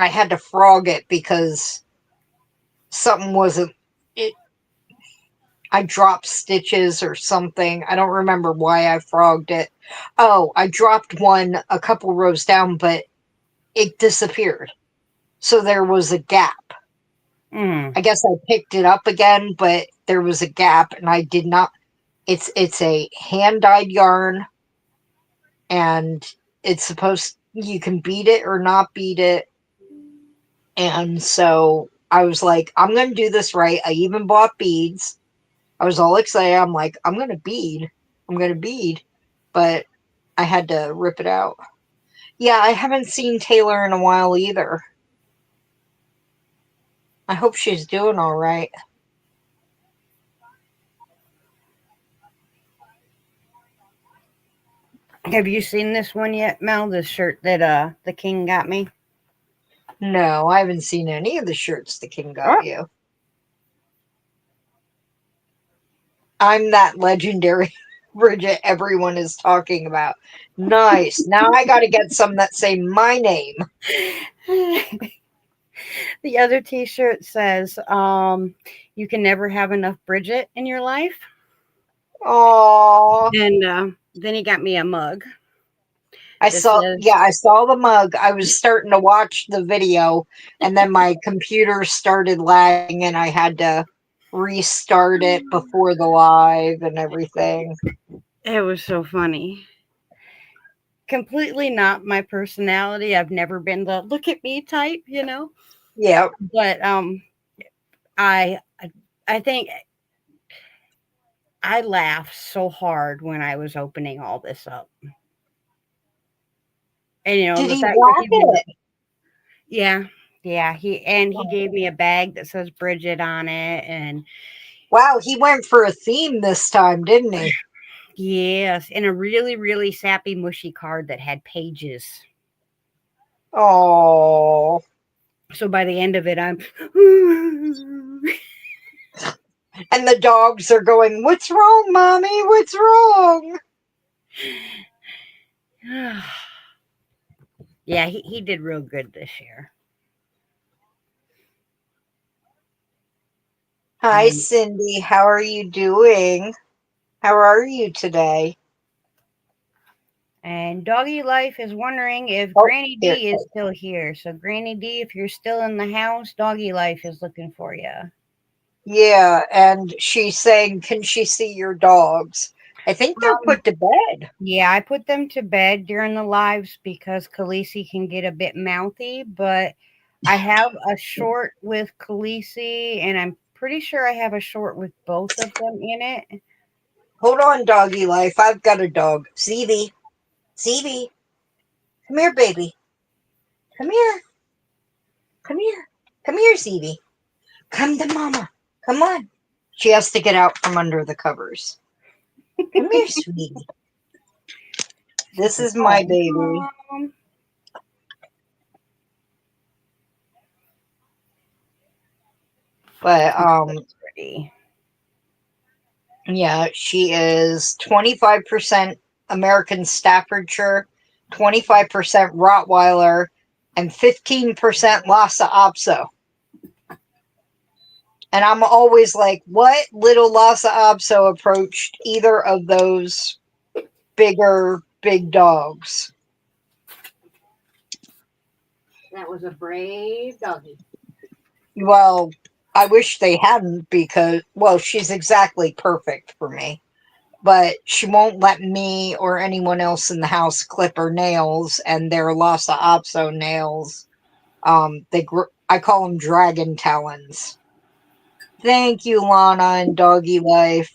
had to frog it because something wasn't it. I dropped stitches or something. I don't remember why I frogged it. Oh, I dropped one a couple rows down, but it disappeared. So there was a gap. Mm. I guess I picked it up again, but there was a gap and I did not. It's a hand dyed yarn and it's supposed you can beat it or not beat it. And so I was like, I'm going to do this right. I even bought beads. I was all excited. I'm like, I'm going to bead. I'm going to bead. But I had to rip it out. Yeah, I haven't seen Taylor in a while either. I hope she's doing all right. Have you seen this one yet, Mel? This shirt that the king got me? No, I haven't seen any of the shirts the king Oh. got you. I'm that legendary Bridget everyone is talking about. Nice. Now I got to get some that say my name. The other t-shirt says, you can never have enough Bridget in your life. Aww. And then he got me a mug. I This saw, says, yeah, I saw the mug. I was starting to watch the video, and then my computer started lagging, and I had to restart it before the live and everything. it was so funny. Completely not my personality. I've never been the look at me type, you know. Yeah. But I I think I laughed so hard when I was opening all this up. And you know, Did the he fact that wrap he was, it? yeah, yeah, he gave me a bag that says Bridget on it, and Wow, he went for a theme this time, didn't he? yes, and a really, really sappy, mushy card that had pages. Oh. So by the end of it, I'm And the dogs are going, "What's wrong, Mommy? What's wrong?" yeah, he did real good this year. Hi, And Cindy. How are you doing? How are you today? and Doggy Life is wondering if Oh, Granny here. D is still here. So Granny D, if you're still in the house, Doggy Life is looking for you. Yeah, and she's saying, "Can she see your dogs?" I think they're Um, put to bed. yeah, I put them to bed during the lives because Khaleesi can get a bit mouthy, but I have a short with Khaleesi, and I'm pretty sure I have a short with both of them in it. Hold on, doggy life. I've got a dog. Zeevee. Zeevee. Come here, baby. Come here. Come here. Come here, Zeevee. Come to mama. Come on. She has to get out from under the covers. Come here, sweetie. She This says, is my "Oh, baby. mom." But That's pretty. yeah, she is 25% American Staffordshire, 25% Rottweiler, and 15% Lhasa Apso. And I'm always like, what little Lhasa Apso approached either of those bigger, big dogs? That was a brave doggy. Well, I wish they hadn't because, well, she's exactly perfect for me. But she won't let me or anyone else in the house clip her nails, and they're Lhasa Apso nails. I call them dragon talons. Thank you, Lana and Doggy Life.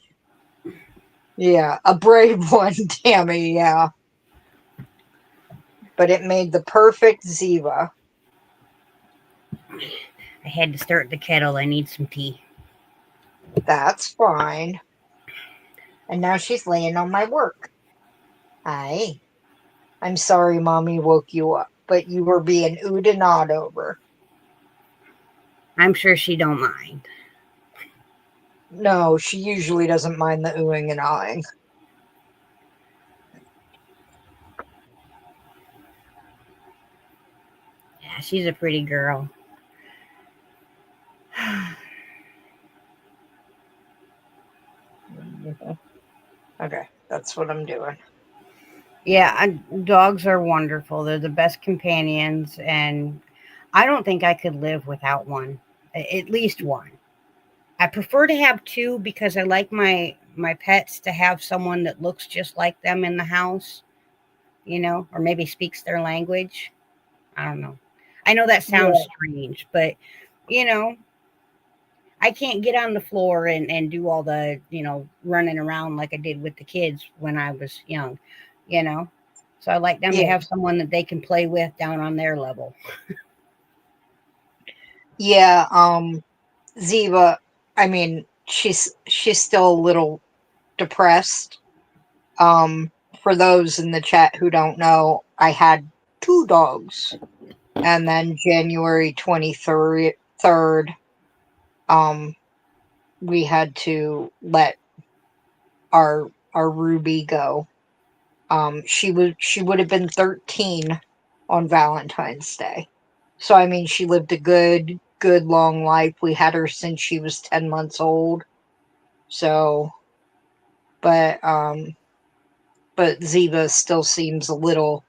Yeah, a brave one, Tammy. Yeah, but it made the perfect Ziva. I had to start the kettle. I need some tea. That's fine. And now she's laying on my work. Hi. I'm sorry, Mommy woke you up, but you were being oohed and awed over. I'm sure she don't mind. No, she usually doesn't mind the oohing and awing. Yeah, she's a pretty girl. Okay, that's what I'm doing. Yeah, dogs are wonderful. They're the best companions, and I don't think I could live without one. At least one. I prefer to have two because I like my pets to have someone that looks just like them in the house, or maybe speaks their language. I don't know. I know that sounds Yeah, strange, but you know, I can't get on the floor and do all the, running around like I did with the kids when I was young, you know. So I like them to yeah, have someone that they can play with down on their level. yeah. Ziva. I mean, she's still a little depressed. Um, for those in the chat who don't know, I had two dogs, and then January 23rd, um, we had to let our Ruby go. She would have been 13 on Valentine's Day. So I mean, she lived a good long life. We had her since she was 10 months old. So, but but Ziva still seems a little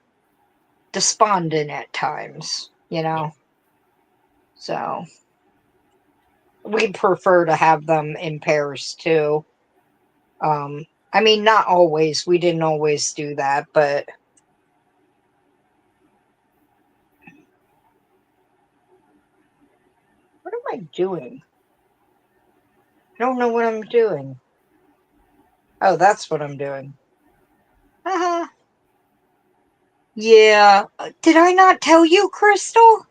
despondent at times, you know. So, we prefer to have them in pairs too. I mean, not always. We didn't always do that, but what am I doing? I don't know what I'm doing. Oh, that's what I'm doing. Haha. Yeah. Did I not tell you, Crystal?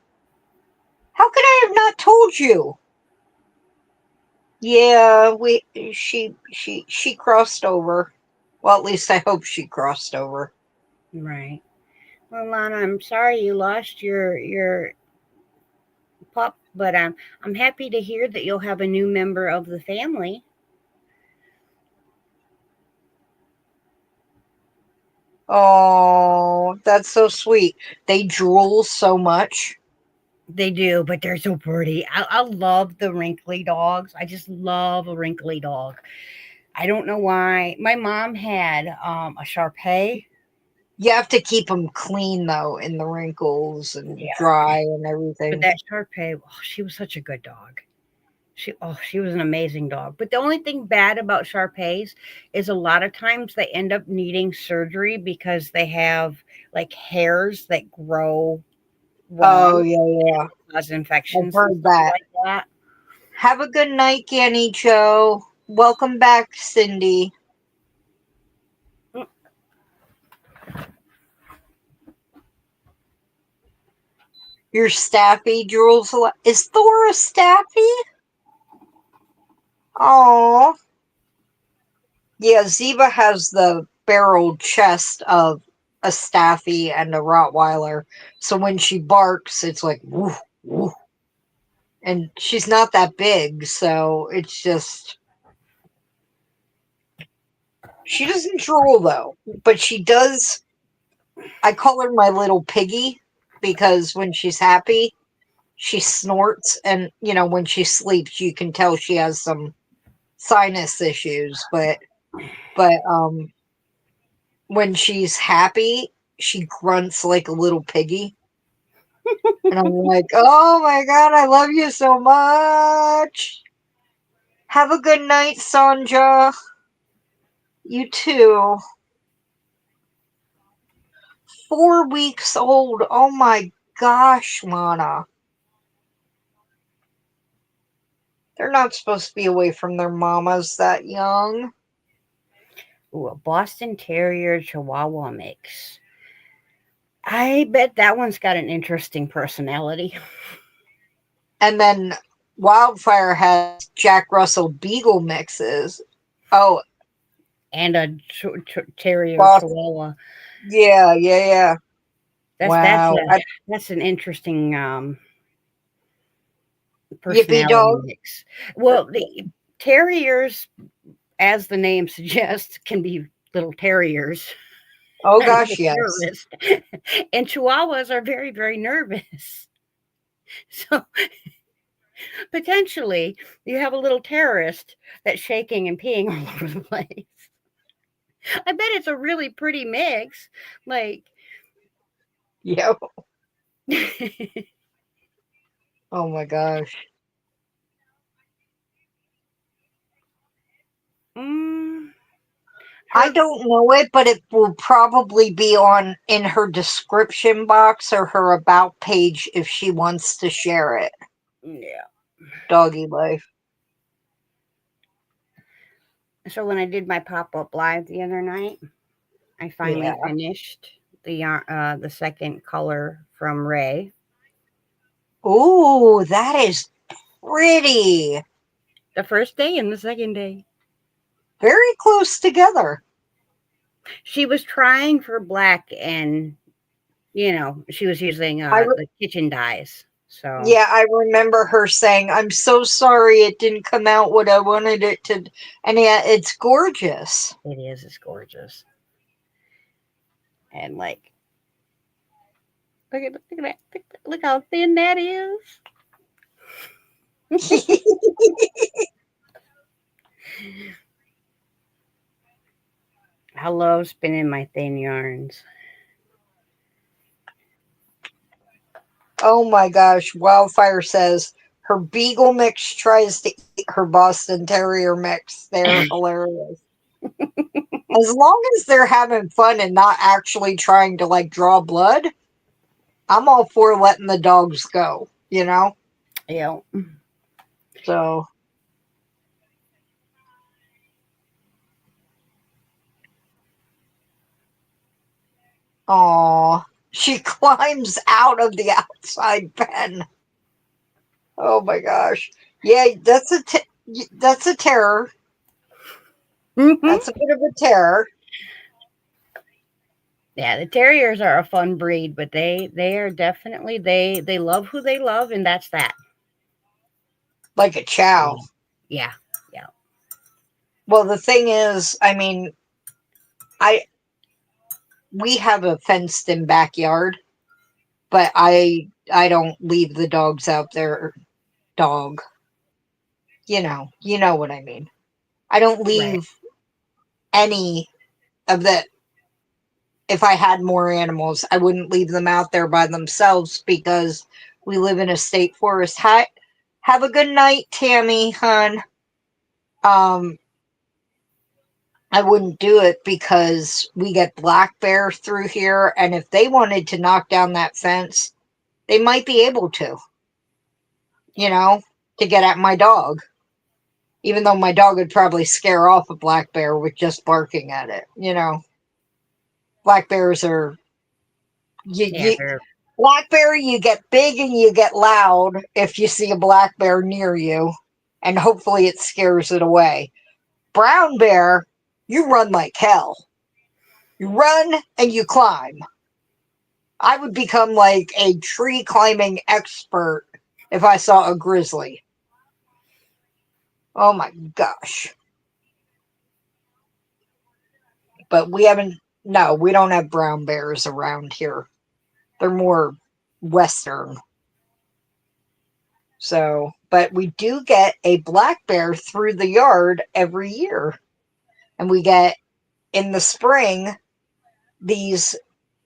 How could I have not told you? Yeah, she crossed over. Well, at least I hope she crossed over. Right. Well, Lana, I'm sorry you lost your pup, but I'm happy to hear that you'll have a new member of the family. Oh, that's so sweet. They drool so much. They do, but they're so pretty. I love the wrinkly dogs. I just love a wrinkly dog. I don't know why. My mom had a Shar Pei. You have to keep them clean though, in the wrinkles and Yeah, dry and but everything. that Shar Pei, oh, she was such a good dog. She was an amazing dog. But the only thing bad about Shar Peis is a lot of times they end up needing surgery because they have like hairs that grow Oh wrong, yeah, yeah. cause I've infections and heard stuff that. like that. Have a good night, Ganny Joe. Welcome back, Cindy. Your Staffy drools a lot. Is Thor a Staffy? Oh, yeah. Ziva has the barrel chest of a Staffy and a Rottweiler, so when she barks, it's like woof woof. And she's not that big, so it's just she doesn't drool though, but she does. I call her my little piggy because when she's happy, she snorts, and when she sleeps, you can tell she has some sinus issues, but when she's happy, she grunts like a little piggy. And I'm like, oh my God, I love you so much. Have a good night, Sanja. You too. 4 weeks old. Oh my gosh, Lana. They're not supposed to be away from their mamas that young. Ooh, a Boston Terrier Chihuahua mix. I bet that one's got an interesting personality. And then Wildfire has Jack Russell Beagle mixes. Oh, And a Terrier Boston. Chihuahua. Yeah, yeah, yeah. Wow. That's an interesting Yippee personality dog. mix. Well, the terriers, as the name suggests, can be little terriers Oh and gosh, a yes. terrorist. And chihuahuas are very, very nervous. So potentially you have a little terrorist that's shaking and peeing all over the place. I bet it's a really pretty mix. Like, Yep. Oh my gosh. mm, I her, don't know it, but it will probably be on in her description box or her about page if she wants to share it. yeah. Doggy life. So when I did my pop up live the other night, I finally Yeah. finished the second color from Ray. Ooh, that is pretty. The first day and the second day. Very close together. She was trying for black, and she was using I the kitchen dyes. So Yeah, I remember her saying, "I'm so sorry it didn't come out what I wanted it to." And yeah, it's gorgeous. it's gorgeous. And like, look at that, look how thin that is. I love spinning my thin yarns. Oh my gosh, Wildfire says her Beagle mix tries to eat her Boston Terrier mix. They're hilarious. As long as they're having fun and not actually trying to like draw blood, I'm all for letting the dogs go, you know? Yeah. So, aw, she climbs out of the outside pen. Oh my gosh. Yeah, that's a terror. Hmm. That's a bit of a terror. Yeah, the terriers are a fun breed, but they are definitely they love who they love, and that's that. Like a chow. Yeah, yeah. Well, the thing is, I mean, I we have a fenced in backyard, but I don't leave the dogs out there. Dog, you know what I mean. I don't Right. leave any of the. If I had more animals, I wouldn't leave them out there by themselves because we live in a state forest. Hi, have a good night, Tammy, hun. Um, I wouldn't do it because we get black bear through here, and if they wanted to knock down that fence, they might be able to, you know, to get at my dog. Even though my dog would probably scare off a black bear with just barking at it, you know. Black bears are Yeah, you they're black bear, you get big and you get loud if you see a black bear near you, and hopefully it scares it away. Brown bear, you run like hell. You run and you climb. I would become like a tree climbing expert if I saw a grizzly. Oh my gosh. But we haven't, no, we don't have brown bears around here. They're more western. So, but we do get a black bear through the yard every year. And we get in the spring, these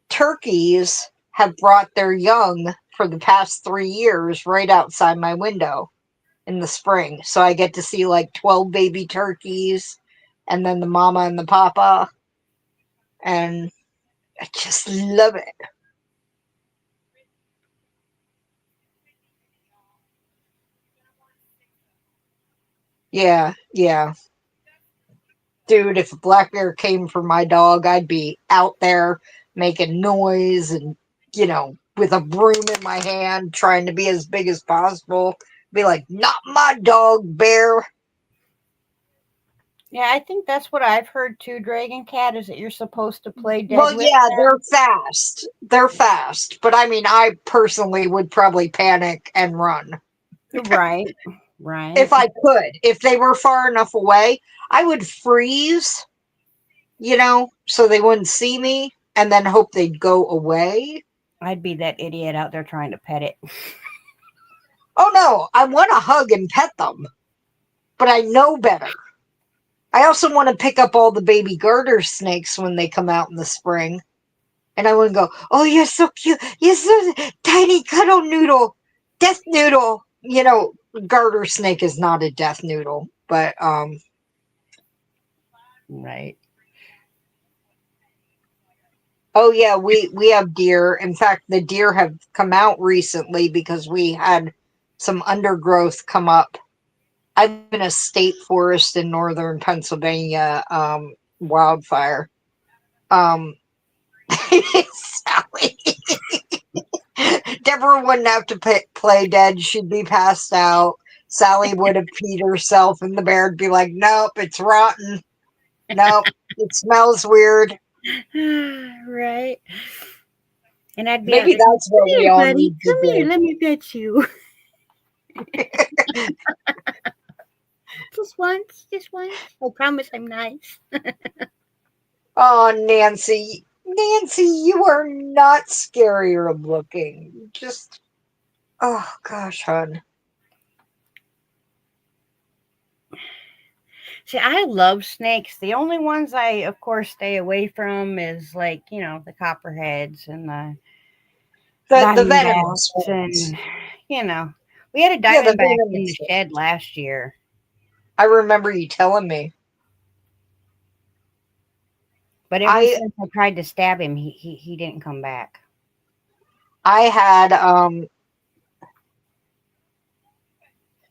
turkeys have brought their young for the past 3 years right outside my window in the spring. So I get to see like 12 baby turkeys and then the mama and the papa. And I just love it. Yeah, yeah. Dude, if a black bear came for my dog, I'd be out there making noise and, with a broom in my hand, trying to be as big as possible. Be like, not my dog, bear. Yeah, I think that's what I've heard too, Dragon Cat, is that you're supposed to play dead Well, with yeah, they're them. fast. They're fast. But I mean, I personally would probably panic and run. Right, right. If I could. If they were far enough away, I would freeze, so they wouldn't see me and then hope they'd go away. I'd be that idiot out there trying to pet it. Oh no, I want to hug and pet them, but I know better. I also want to pick up all the baby garter snakes when they come out in the spring. And I want to go, oh, you're so cute. You're so tiny cuddle noodle, death noodle. Garter snake is not a death noodle, but Right. oh yeah, we have deer. In fact, the deer have come out recently because we had some undergrowth come up. I live in a state forest in northern Pennsylvania, wildfire. Um, Sally. Deborah wouldn't have to play dead. She'd be passed out. Sally would have peed herself, and the bear would be like, nope, it's rotten. Nope, it smells weird. Right. And I'd be out Maybe there going, that's come what we here, all buddy. need to Come here. do. Let me pet you. Just once. Just once. I promise I'm nice. Oh, Nancy. Nancy, you are not scarier looking. Just, oh, gosh, hon. See, I love snakes. The only ones I, of course, stay away from is like, the copperheads and the The venomous diamondbacks. ones. And, you know, we had a Yeah, the diamondback in the venomous shed ones. last year. I remember you telling me. But ever I since I tried to stab him, he didn't come back. I had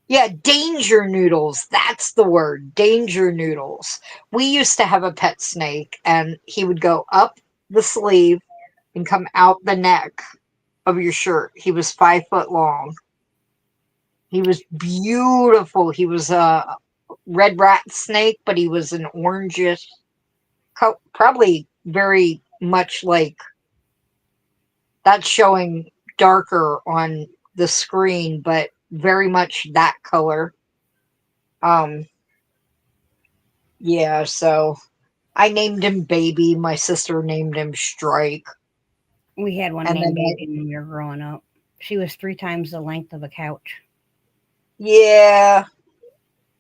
yeah, danger noodles. That's the word. Danger noodles. We used to have a pet snake and he would go up the sleeve and come out the neck of your shirt. He was 5 foot long. He was beautiful. He was a red rat snake, but he was an orangish, probably very much like that's showing darker on the screen, but very much that color. Um, yeah, so I named him Baby. My sister named him Strike. We had one And then, named Baby when we were growing up. She was 3 times the length of a couch. yeah,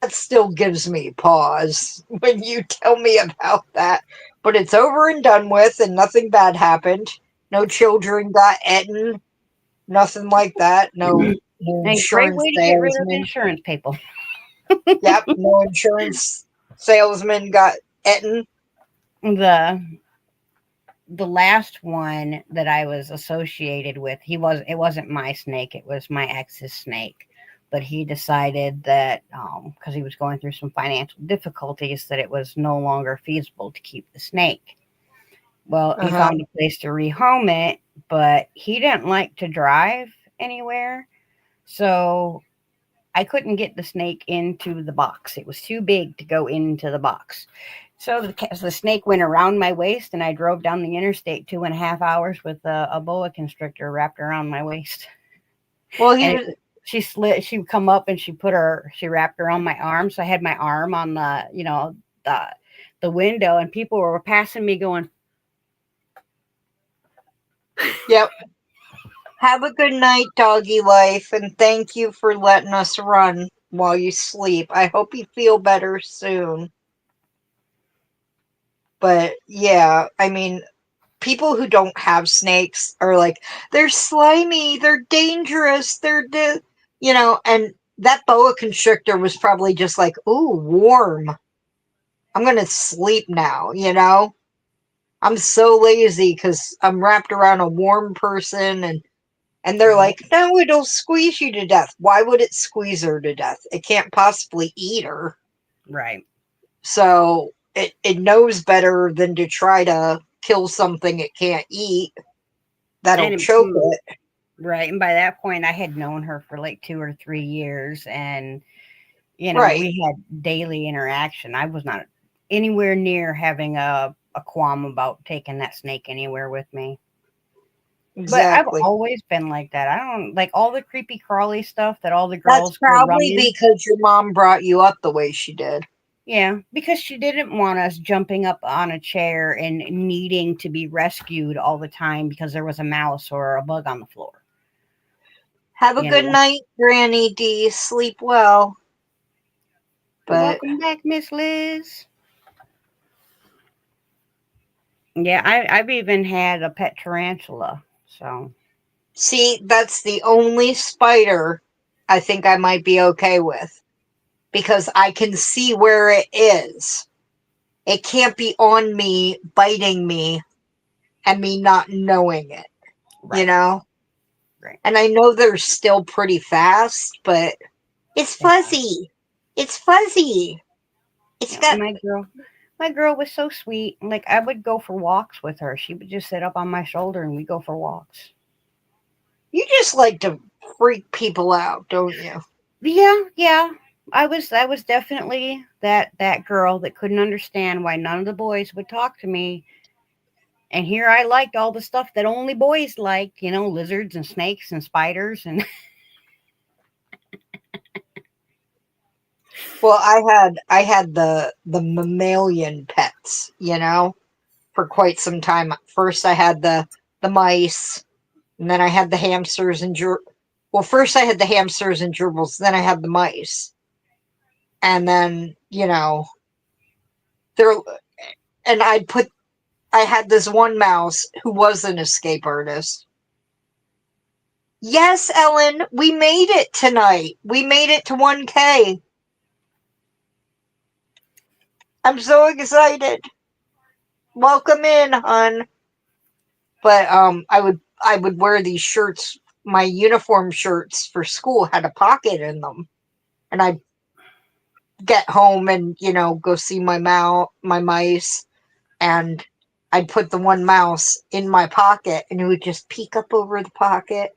that still gives me pause when you tell me about that. But it's over and done with, and nothing bad happened. No children got eaten. Nothing like that. No A great insurance way to get rid of salesman. insurance people. Yep, no insurance salesman got eaten. The the last one that I was associated with, it wasn't my snake, it was my ex's snake. But he decided that because he was going through some financial difficulties, that it was no longer feasible to keep the snake. Well, he Uh-huh. found a place to rehome it, but he didn't like to drive anywhere. So I couldn't get the snake into the box. It was too big to go into the box. So the snake went around my waist, and I drove down the interstate 2.5 hours with a boa constrictor wrapped around my waist. Well, he And was. she slid. She would come up and she wrapped around my arm. So I had my arm on the window, and people were passing me going, Yep. Have a good night, doggy life, and thank you for letting us run while you sleep. I hope you feel better soon. But yeah, I mean, people who don't have snakes are like, they're slimy, they're dangerous, and that boa constrictor was probably just like, ooh, warm. I'm going to sleep now, I'm so lazy because I'm wrapped around a warm person, and they're like, no, it'll squeeze you to death. Why would it squeeze her to death? It can't possibly eat her. Right. So it knows better than to try to kill something it can't eat. That'll And choke it. right. And by that point, I had known her for like 2 or 3 years, and Right. we had daily interaction. I was not anywhere near having a qualm about taking that snake anywhere with me. But I've Exactly. always been like that. I don't like all the creepy crawly stuff that all the That's girls go probably running. because your mom brought you up the way she did. Yeah, because she didn't want us jumping up on a chair and needing to be rescued all the time because there was a mouse or a bug on the floor. Have a You good know. night, Granny D. Sleep well. But Welcome back, Miss Liz. Yeah, I've even had a pet tarantula. So see, that's the only spider I think I might be okay with. Because I can see where it is. It can't be on me, biting me, and me not knowing it, you right, know? right. And I know they're still pretty fast, but it's They are. fuzzy. It's fuzzy. It's Yeah, got. my girl was so sweet. Like I would go for walks with her. She would just sit up on my shoulder and we go for walks. You just like to freak people out, don't you? Yeah, yeah. I was definitely that girl that couldn't understand why none of the boys would talk to me. And here I liked all the stuff that only boys liked, lizards and snakes and spiders and Well, I had the mammalian pets, for quite some time. First, I had the mice, and then I had the hamsters and well, first I had the hamsters and gerbils, then I had the mice, and then there, and I had this one mouse who was an escape artist. Yes, Ellen, we made it tonight. We made it to 1K. I'm so excited. Welcome in, hon. But I would wear these shirts. My uniform shirts for school had a pocket in them, and I'd get home and go see my mice, and I'd put the one mouse in my pocket, and it would just peek up over the pocket,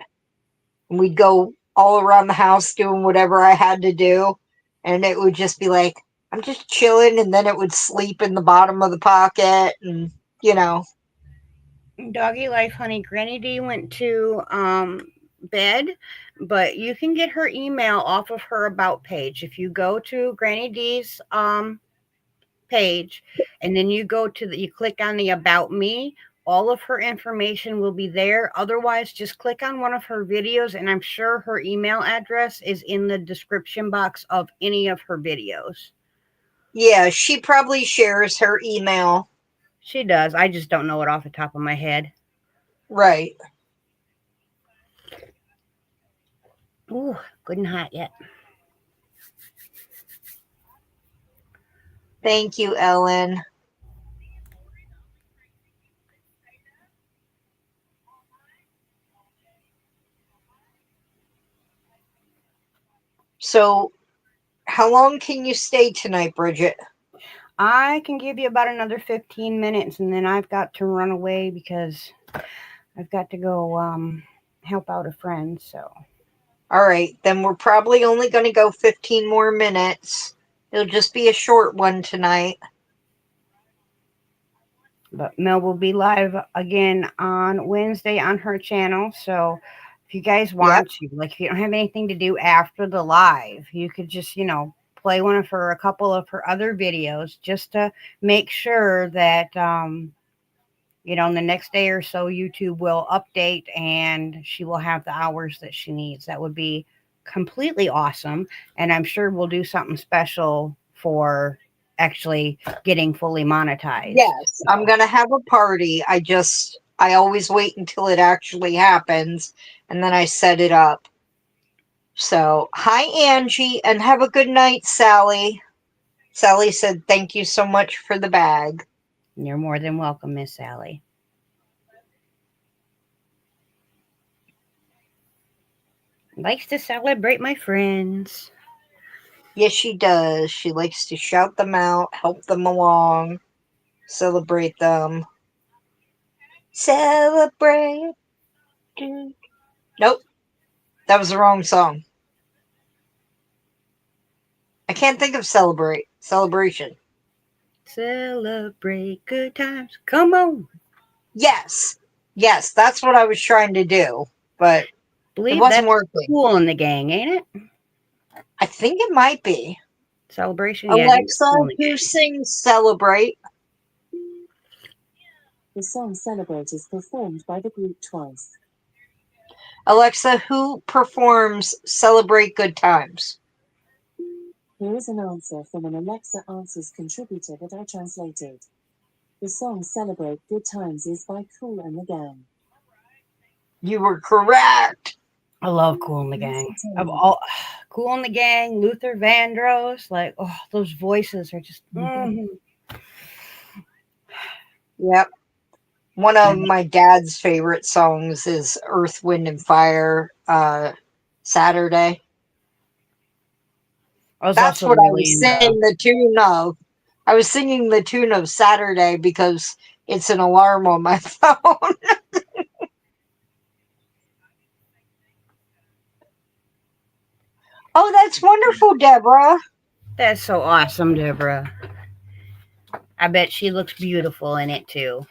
and we'd go all around the house doing whatever I had to do, and it would just be like, I'm just chilling, and then it would sleep in the bottom of the pocket, and you know, doggy life, honey. Granny D went to bed, but you can get her email off of her about page. If you go to Granny D's page and then you click on the about me, all of her information will be there. Otherwise, just click on one of her videos and I'm sure her email address is in the description box of any of her videos. yeah, she probably shares her email. She does. I just don't know it off the top of my head. Right. Ooh, good and hot yet. Thank you, Ellen. So, how long can you stay tonight, Bridget? I can give you about another 15 minutes and then I've got to run away because I've got to go help out a friend. So, All right, then we're probably only going to go 15 more minutes. It'll just be a short one tonight. but Mel will be live again on Wednesday on her channel. So, if you guys Yep. want to, like, if you don't have anything to do after the live, you could just, play one of a couple of her other videos just to make sure that, in the next day or so, YouTube will update and she will have the hours that she needs. That would be completely awesome. And I'm sure we'll do something special for actually getting fully monetized. Yes, I'm going to have a party. I always wait until it actually happens and then I set it up. So, hi, Angie, and have a good night, Sally. Sally said, thank you so much for the bag. You're more than welcome, Miss Sally. Likes to celebrate my friends. Yes, she does. She likes to shout them out, help them along, celebrate them. Celebrate. Nope, that was the wrong song. I can't think of celebrate. Celebration. Celebrate good times. Come on. Yes. Yes, that's what I was trying to do, but it Believe wasn't that's working. Cool in the Gang, ain't it? I think it might be. Celebration, yeah, I think it's Alexa, Cool in the who Gang. sings Celebrate? The song Celebrate is performed by the group twice. Alexa, who performs Celebrate Good Times? Here is an answer from an Alexa Answers contributor that I translated. The song Celebrate Good Times is by Kool and the Gang. You were correct. I love Cool in the Gang. Of all Cool in the Gang, Luther Vandross, like those voices are just Yep. One of my dad's favorite songs is Earth, Wind, and Fire, Saturday. I was That's also what I really was into singing the tune of. I was singing the tune of Saturday because it's an alarm on my phone. Oh, that's wonderful, Deborah. That's so awesome, Deborah. I bet she looks beautiful in it too.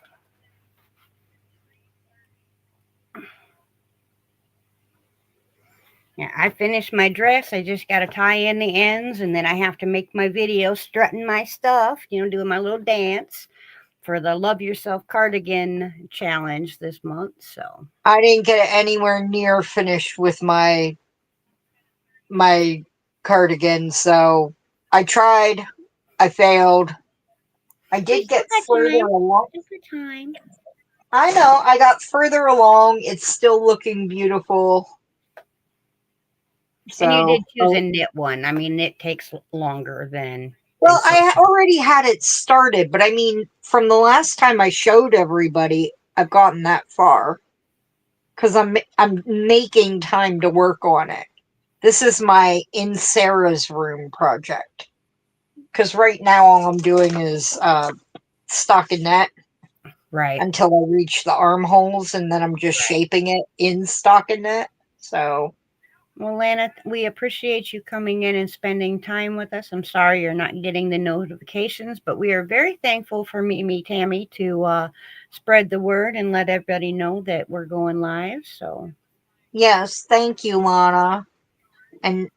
Yeah, I finished my dress. I just got to tie in the ends, and then I have to make my video strutting my stuff, doing my little dance for the Love Yourself cardigan challenge this month. So I didn't get anywhere near finished with my cardigan, so I tried. I failed. I we did still get got further time. along. Still got time. I know. I got further along. It's still looking beautiful. And you So, did choose a knit one. I mean, knit takes longer than well, silk. already had it started, but I mean, from the last time I showed everybody, I've gotten that far because I'm making time to work on it. This is my in Sarah's room project because right now all I'm doing is stockinette Right. until I reach the armholes, and then I'm just shaping it in stockinette. So, Well, Lana, we appreciate you coming in and spending time with us. I'm sorry you're not getting the notifications, but we are very thankful for Mimi Tammy to spread the word and let everybody know that we're going live. So, yes, thank you, Lana. And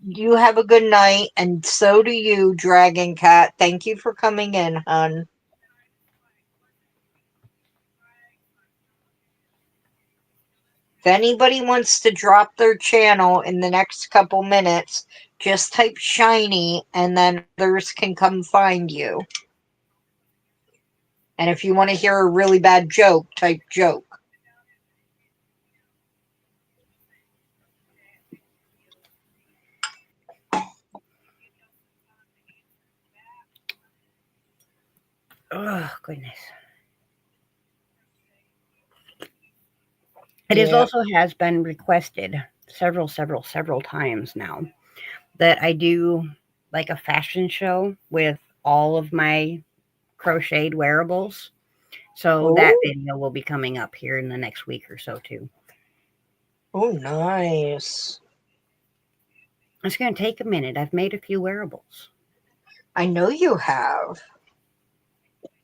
you have a good night, and so do you, Dragon Cat. Thank you for coming in, hun. If anybody wants to drop their channel in the next couple minutes, just type shiny and then others can come find you. And if you want to hear a really bad joke, type joke. oh, goodness. It is Yeah. also has been requested several times now that I do like a fashion show with all of my crocheted wearables. So that Oh, video will be coming up here in the next week or so too. oh, nice. It's going to take a minute. I've made a few wearables. I know you have.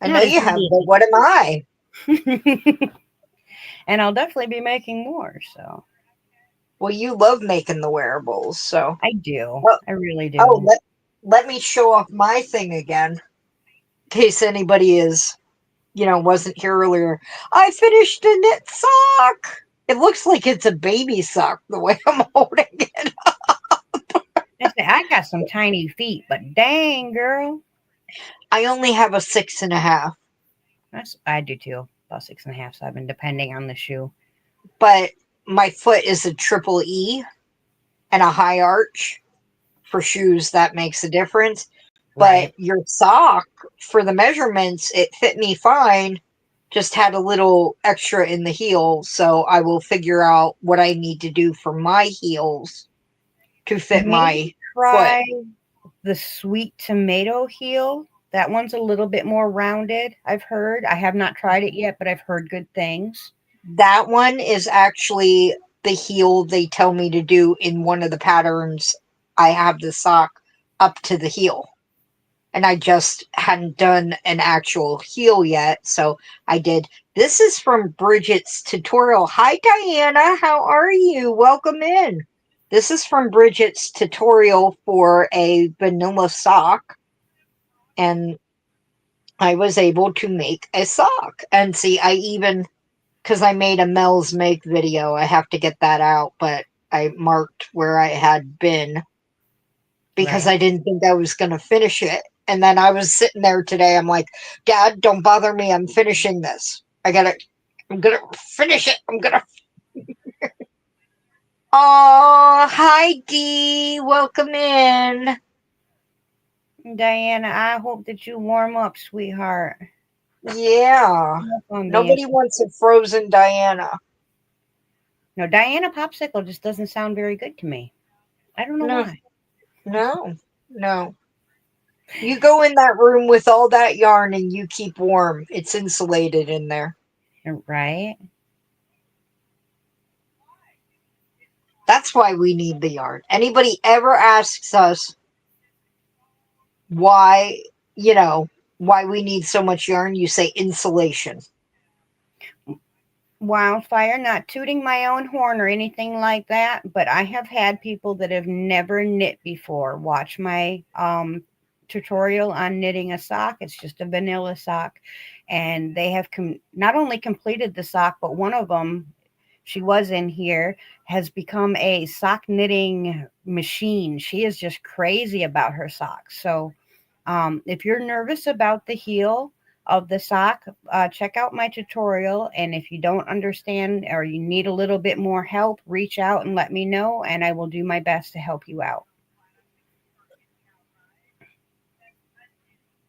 I know Not as you have, many but what am I? and I'll definitely be making more. So Well, you love making the wearables, so. I do. Oh, I really oh do. let me show off my thing again, in case anybody wasn't here earlier. I finished a knit sock. It looks like it's a baby sock the way I'm holding it. I say I got some tiny feet, but dang, girl. I only have a 6.5, I do too. About 6.5, 7, depending on the shoe. but my foot is a triple E and a high arch. For shoes, that makes a difference. But Right. your sock, for the measurements, it fit me fine. Just had a little extra in the heel, so I will figure out what I need to do for my heels to fit my Maybe foot. try the sweet tomato heel. That one's a little bit more rounded, I've heard. I have not tried it yet, but I've heard good things. That one is actually the heel they tell me to do in one of the patterns. I have the sock up to the heel. And I just hadn't done an actual heel yet, so I did. This is from Bridget's tutorial. Hi, Diana. How are you? Welcome in. This is from Bridget's tutorial for a vanilla sock, and I was able to make a sock. And see, I even, because I made a Mel's Make video, I have to get that out, but I marked where I had been because Right. I didn't think I was going to finish it. And then I was sitting there today. I'm like, Dad, don't bother me. I'm finishing this. I'm going to finish it. I'm going to. Oh, hi, Dee. Welcome in. Diana, I hope that you warm up, sweetheart. Yeah. Welcome, being. Nobody wants a frozen Diana. No, Diana Popsicle just doesn't sound very good to me. I don't know No, why. no, no. You go in that room with all that yarn and you keep warm. It's insulated in there. Right? That's why we need the yarn. Anybody ever asks us why, why we need so much yarn, you say insulation. Wildfire, not tooting my own horn or anything like that, but I have had people that have never knit before watch my tutorial on knitting a sock. It's just a vanilla sock, and they have not only completed the sock, but one of them, she was in here, has become a sock knitting machine. She is just crazy about her socks. So if you're nervous about the heel of the sock, check out my tutorial. And if you don't understand or you need a little bit more help, reach out and let me know, and I will do my best to help you out.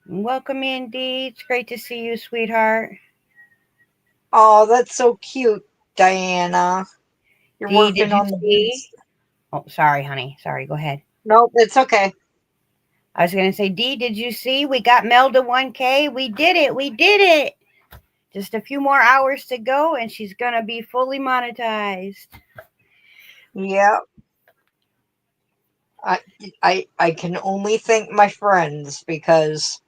Welcome in, Dee. It's great to see you, sweetheart. Oh, that's so cute, Diana. You're Dee, did working you on the see? boots. Oh, sorry, honey. Sorry, go ahead. Nope, it's okay. I was going to say, Dee, did you see? We got Mel to 1K. We did it. We did it. Just a few more hours to go, and she's going to be fully monetized. Yeah. I can only thank my friends because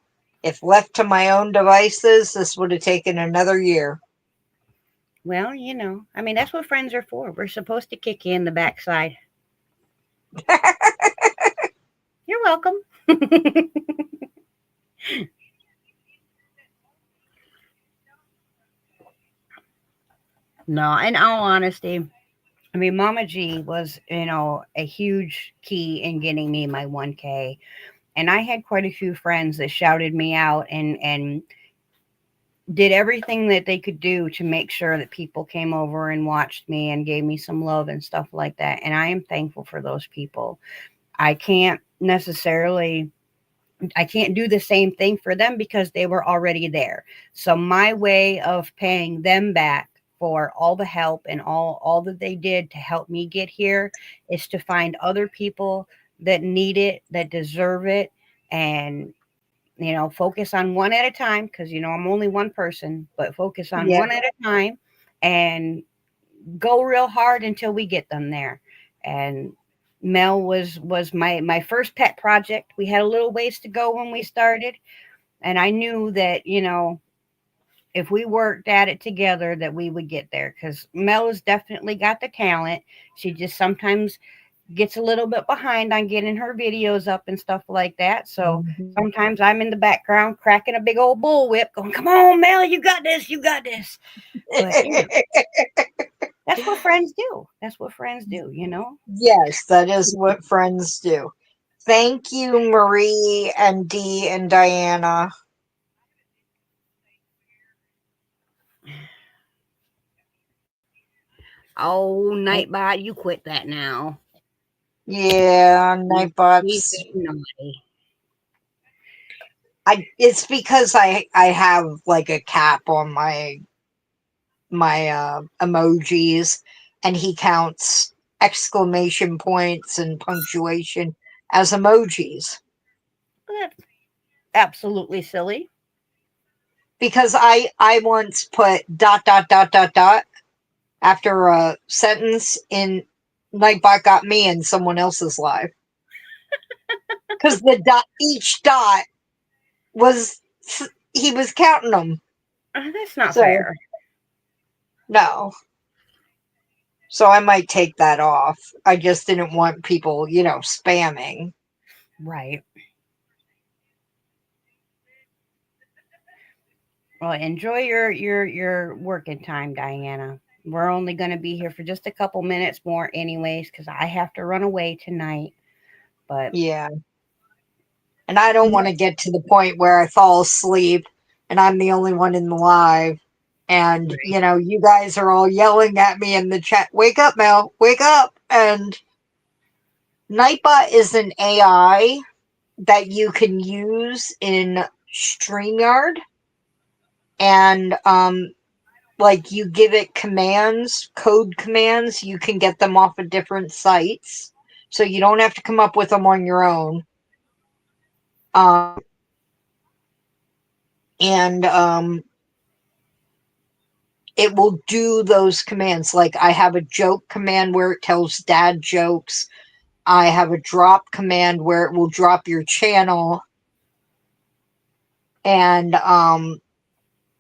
if left to my own devices, this would have taken another year. Well, I mean, that's what friends are for. We're supposed to kick you in the backside. You're welcome. No, in all honesty, I mean, Mama G was, a huge key in getting me my 1K. And I had quite a few friends that shouted me out and did everything that they could do to make sure that people came over and watched me and gave me some love and stuff like that. And I am thankful for those people. I can't do the same thing for them because they were already there. So my way of paying them back for all the help and all that they did to help me get here is to find other people that need it, that deserve it, and focus on one at a time, because I'm only one person, but focus on Yeah. one at a time and go real hard until we get them there. And Mel was my first pet project. We had a little ways to go when we started, and I knew that if we worked at it together that we would get there, because Mel has definitely got the talent. She just sometimes gets a little bit behind on getting her videos up and stuff like that. So Mhm. sometimes I'm in the background cracking a big old bullwhip going, come on, Mel, you got this, you got this. But that's what friends do. That's what friends do. Yes, that is what friends do. Thank you, Marie and Dee and Diana. Oh, Nightbot, you quit that now. Yeah, He's Nightbots. naughty. It's because I have like a cap on my emojis, and he counts exclamation points and punctuation as emojis. That's absolutely silly. Because I once put ... after a sentence in Nightbot got me in someone else's live. Because each dot was, he was counting them. That's not So, fair. no. So I might take that off. I just didn't want people, spamming. Right. Well, enjoy your working time, Diana. We're only going to be here for just a couple minutes more, anyways, because I have to run away tonight. But Yeah. And I don't want to get to the point where I fall asleep and I'm the only one in the live. And, right. you guys are all yelling at me in the chat, wake up, Mel, wake up. And Nightbot is an AI that you can use in StreamYard. And, like, you give it commands, code commands, you can get them off of different sites. So you don't have to come up with them on your own. And it will do those commands. Like, I have a joke command where it tells dad jokes. I have a drop command where it will drop your channel. And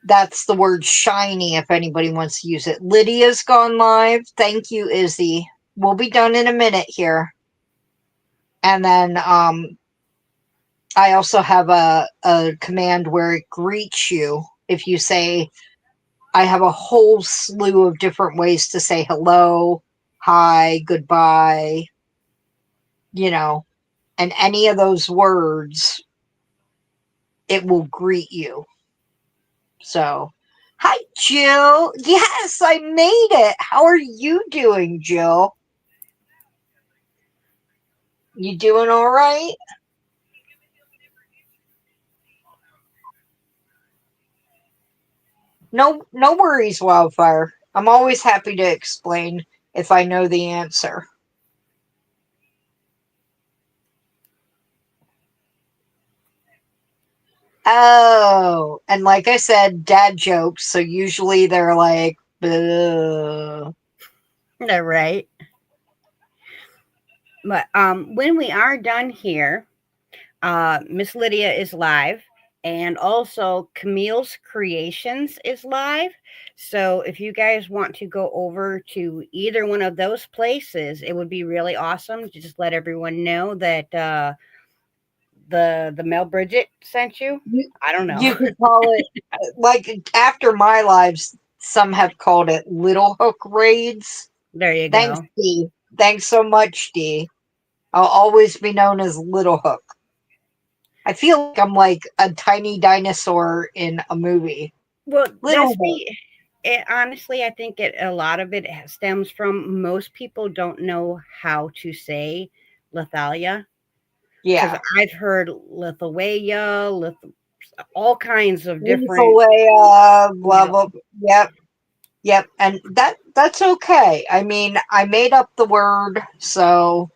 that's the word shiny if anybody wants to use it. Lydia's gone live. Thank you, Izzy. We'll be done in a minute here. And then I also have a command where it greets you. If you say, I have a whole slew of different ways to say hello, hi, goodbye, and any of those words, it will greet you. So, hi, Jill. Yes, I made it. How are you doing, Jill? You doing all right? No, no worries, Wildfire. I'm always happy to explain if I know the answer. Oh, and like I said, dad jokes. So usually they're like, "Bleh." They're right. But when we are done here, Miss Lydia is live, and also Camille's Creations is live. So if you guys want to go over to either one of those places, it would be really awesome to just let everyone know that the Mel Bridget sent you. I don't know. You could call it, like, after my lives, some have called it Little Hook Raids. There you Thanks, go. Dee. Thanks so much, Dee. I'll always be known as Little Hook. I feel like I'm like a tiny dinosaur in a movie. Well, Little Hook. honestly, I think a lot of it stems from most people don't know how to say Lethalia. Because Yeah. I've heard Lithuania, all kinds of different. Leafalea, blah, Yeah, blah. Yep. Yep. And that's okay. I mean, I made up the word, so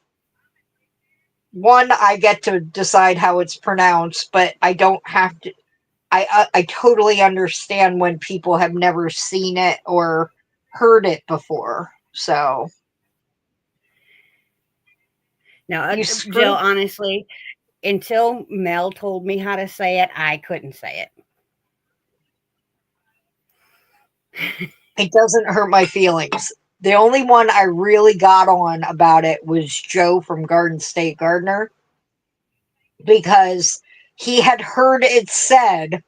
one, I get to decide how it's pronounced, but I don't have to. I totally understand when people have never seen it or heard it before. So now, you Jill, screw. honestly, until Mel told me how to say it, I couldn't say it. It doesn't hurt my feelings. The only one I really got on about it was Joe from Garden State Gardener, because he had heard it said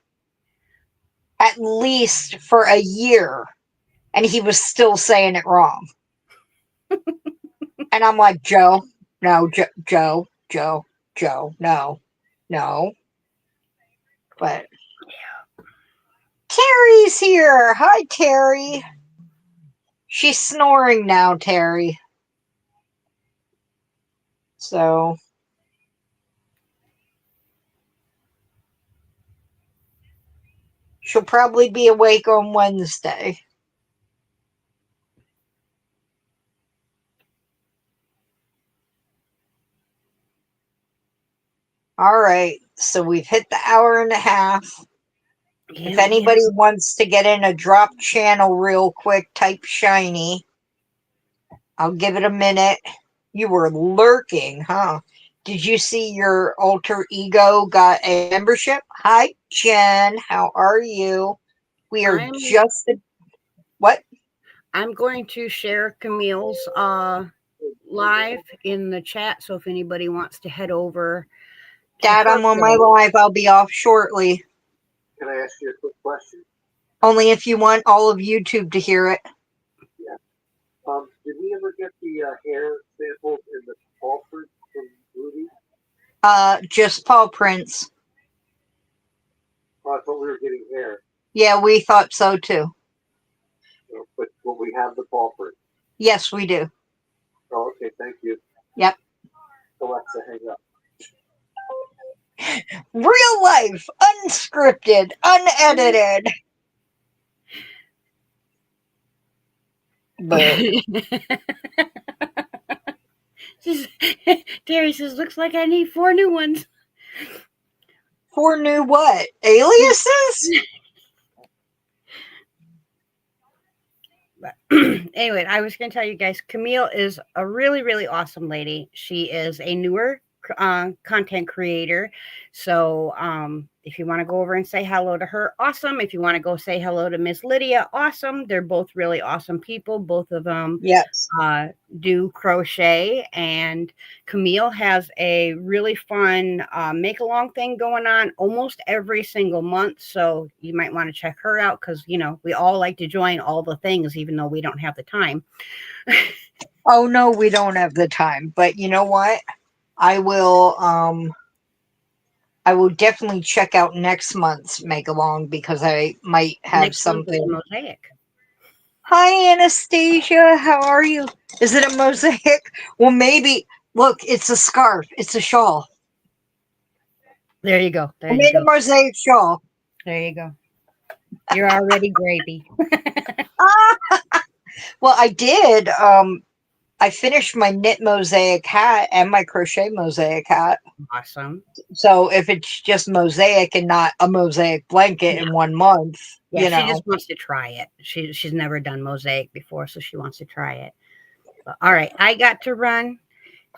at least for a year and he was still saying it wrong. And I'm like, Joe, no, Joe, Joe. No. No. But Terry's here. Hi, Terry. She's snoring now, Terry. So she'll probably be awake on Wednesday. All right. So we've hit the hour and a half. Yeah, If anybody wants to get in a drop channel real quick, type shiny. I'll give it a minute. You were lurking, huh? Did you see your alter ego got a membership? Hi, Jen. How are you? We are what? I'm going to share Camille's live in the chat. So if anybody wants to head over to Dad, I'm on my live. I'll be off shortly. Can I ask you a quick question? Only if you want all of YouTube to hear it. Yeah. Did we ever get the hair samples in the paw print from Ruby? Just paw prints. Oh, I thought we were getting hair. Yeah, we thought so too. But we have the paw print. Yes, we do. Oh, okay. Thank you. Yep. Alexa, hang up. Real life, unscripted, unedited. But Terry says, looks like I need 4 new ones. 4 new what? Aliases? But anyway, I was going to tell you guys, Camille is a really, really awesome lady. She is a newer content creator. So if you want to go over and say hello to her, awesome. If you want to go say hello to Miss Lydia, awesome. They're both really awesome people. Both of them do crochet, and Camille has a really fun make-along thing going on almost every single month. So you might want to check her out because, you know, we all like to join all the things, even though we don't have the time. Oh, no, we don't have the time. But you know what? I will definitely check out next month's make-along because I might have Next something. Mosaic. Hi, Anastasia. How are you? Is it a mosaic? Well, maybe. Look, it's a scarf. It's a shawl. There you go. There I you made go. a mosaic shawl. There you go. You're already gravy. Well, I did. I finished my knit mosaic hat and my crochet mosaic hat. Awesome. So if it's just mosaic and not a mosaic blanket in 1 month, Yeah, you she know. just wants to try it. She's never done mosaic before, so she wants to try it. But, all right, I got to run.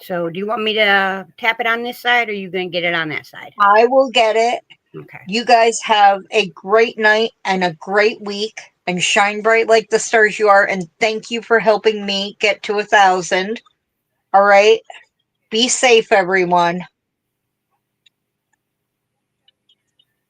So do you want me to tap it on this side, or are you going to get it on that side? I will get it. Okay. You guys have a great night and a great week, and shine bright like the stars you are. And thank you for helping me get to 1,000. All right. Be safe, everyone.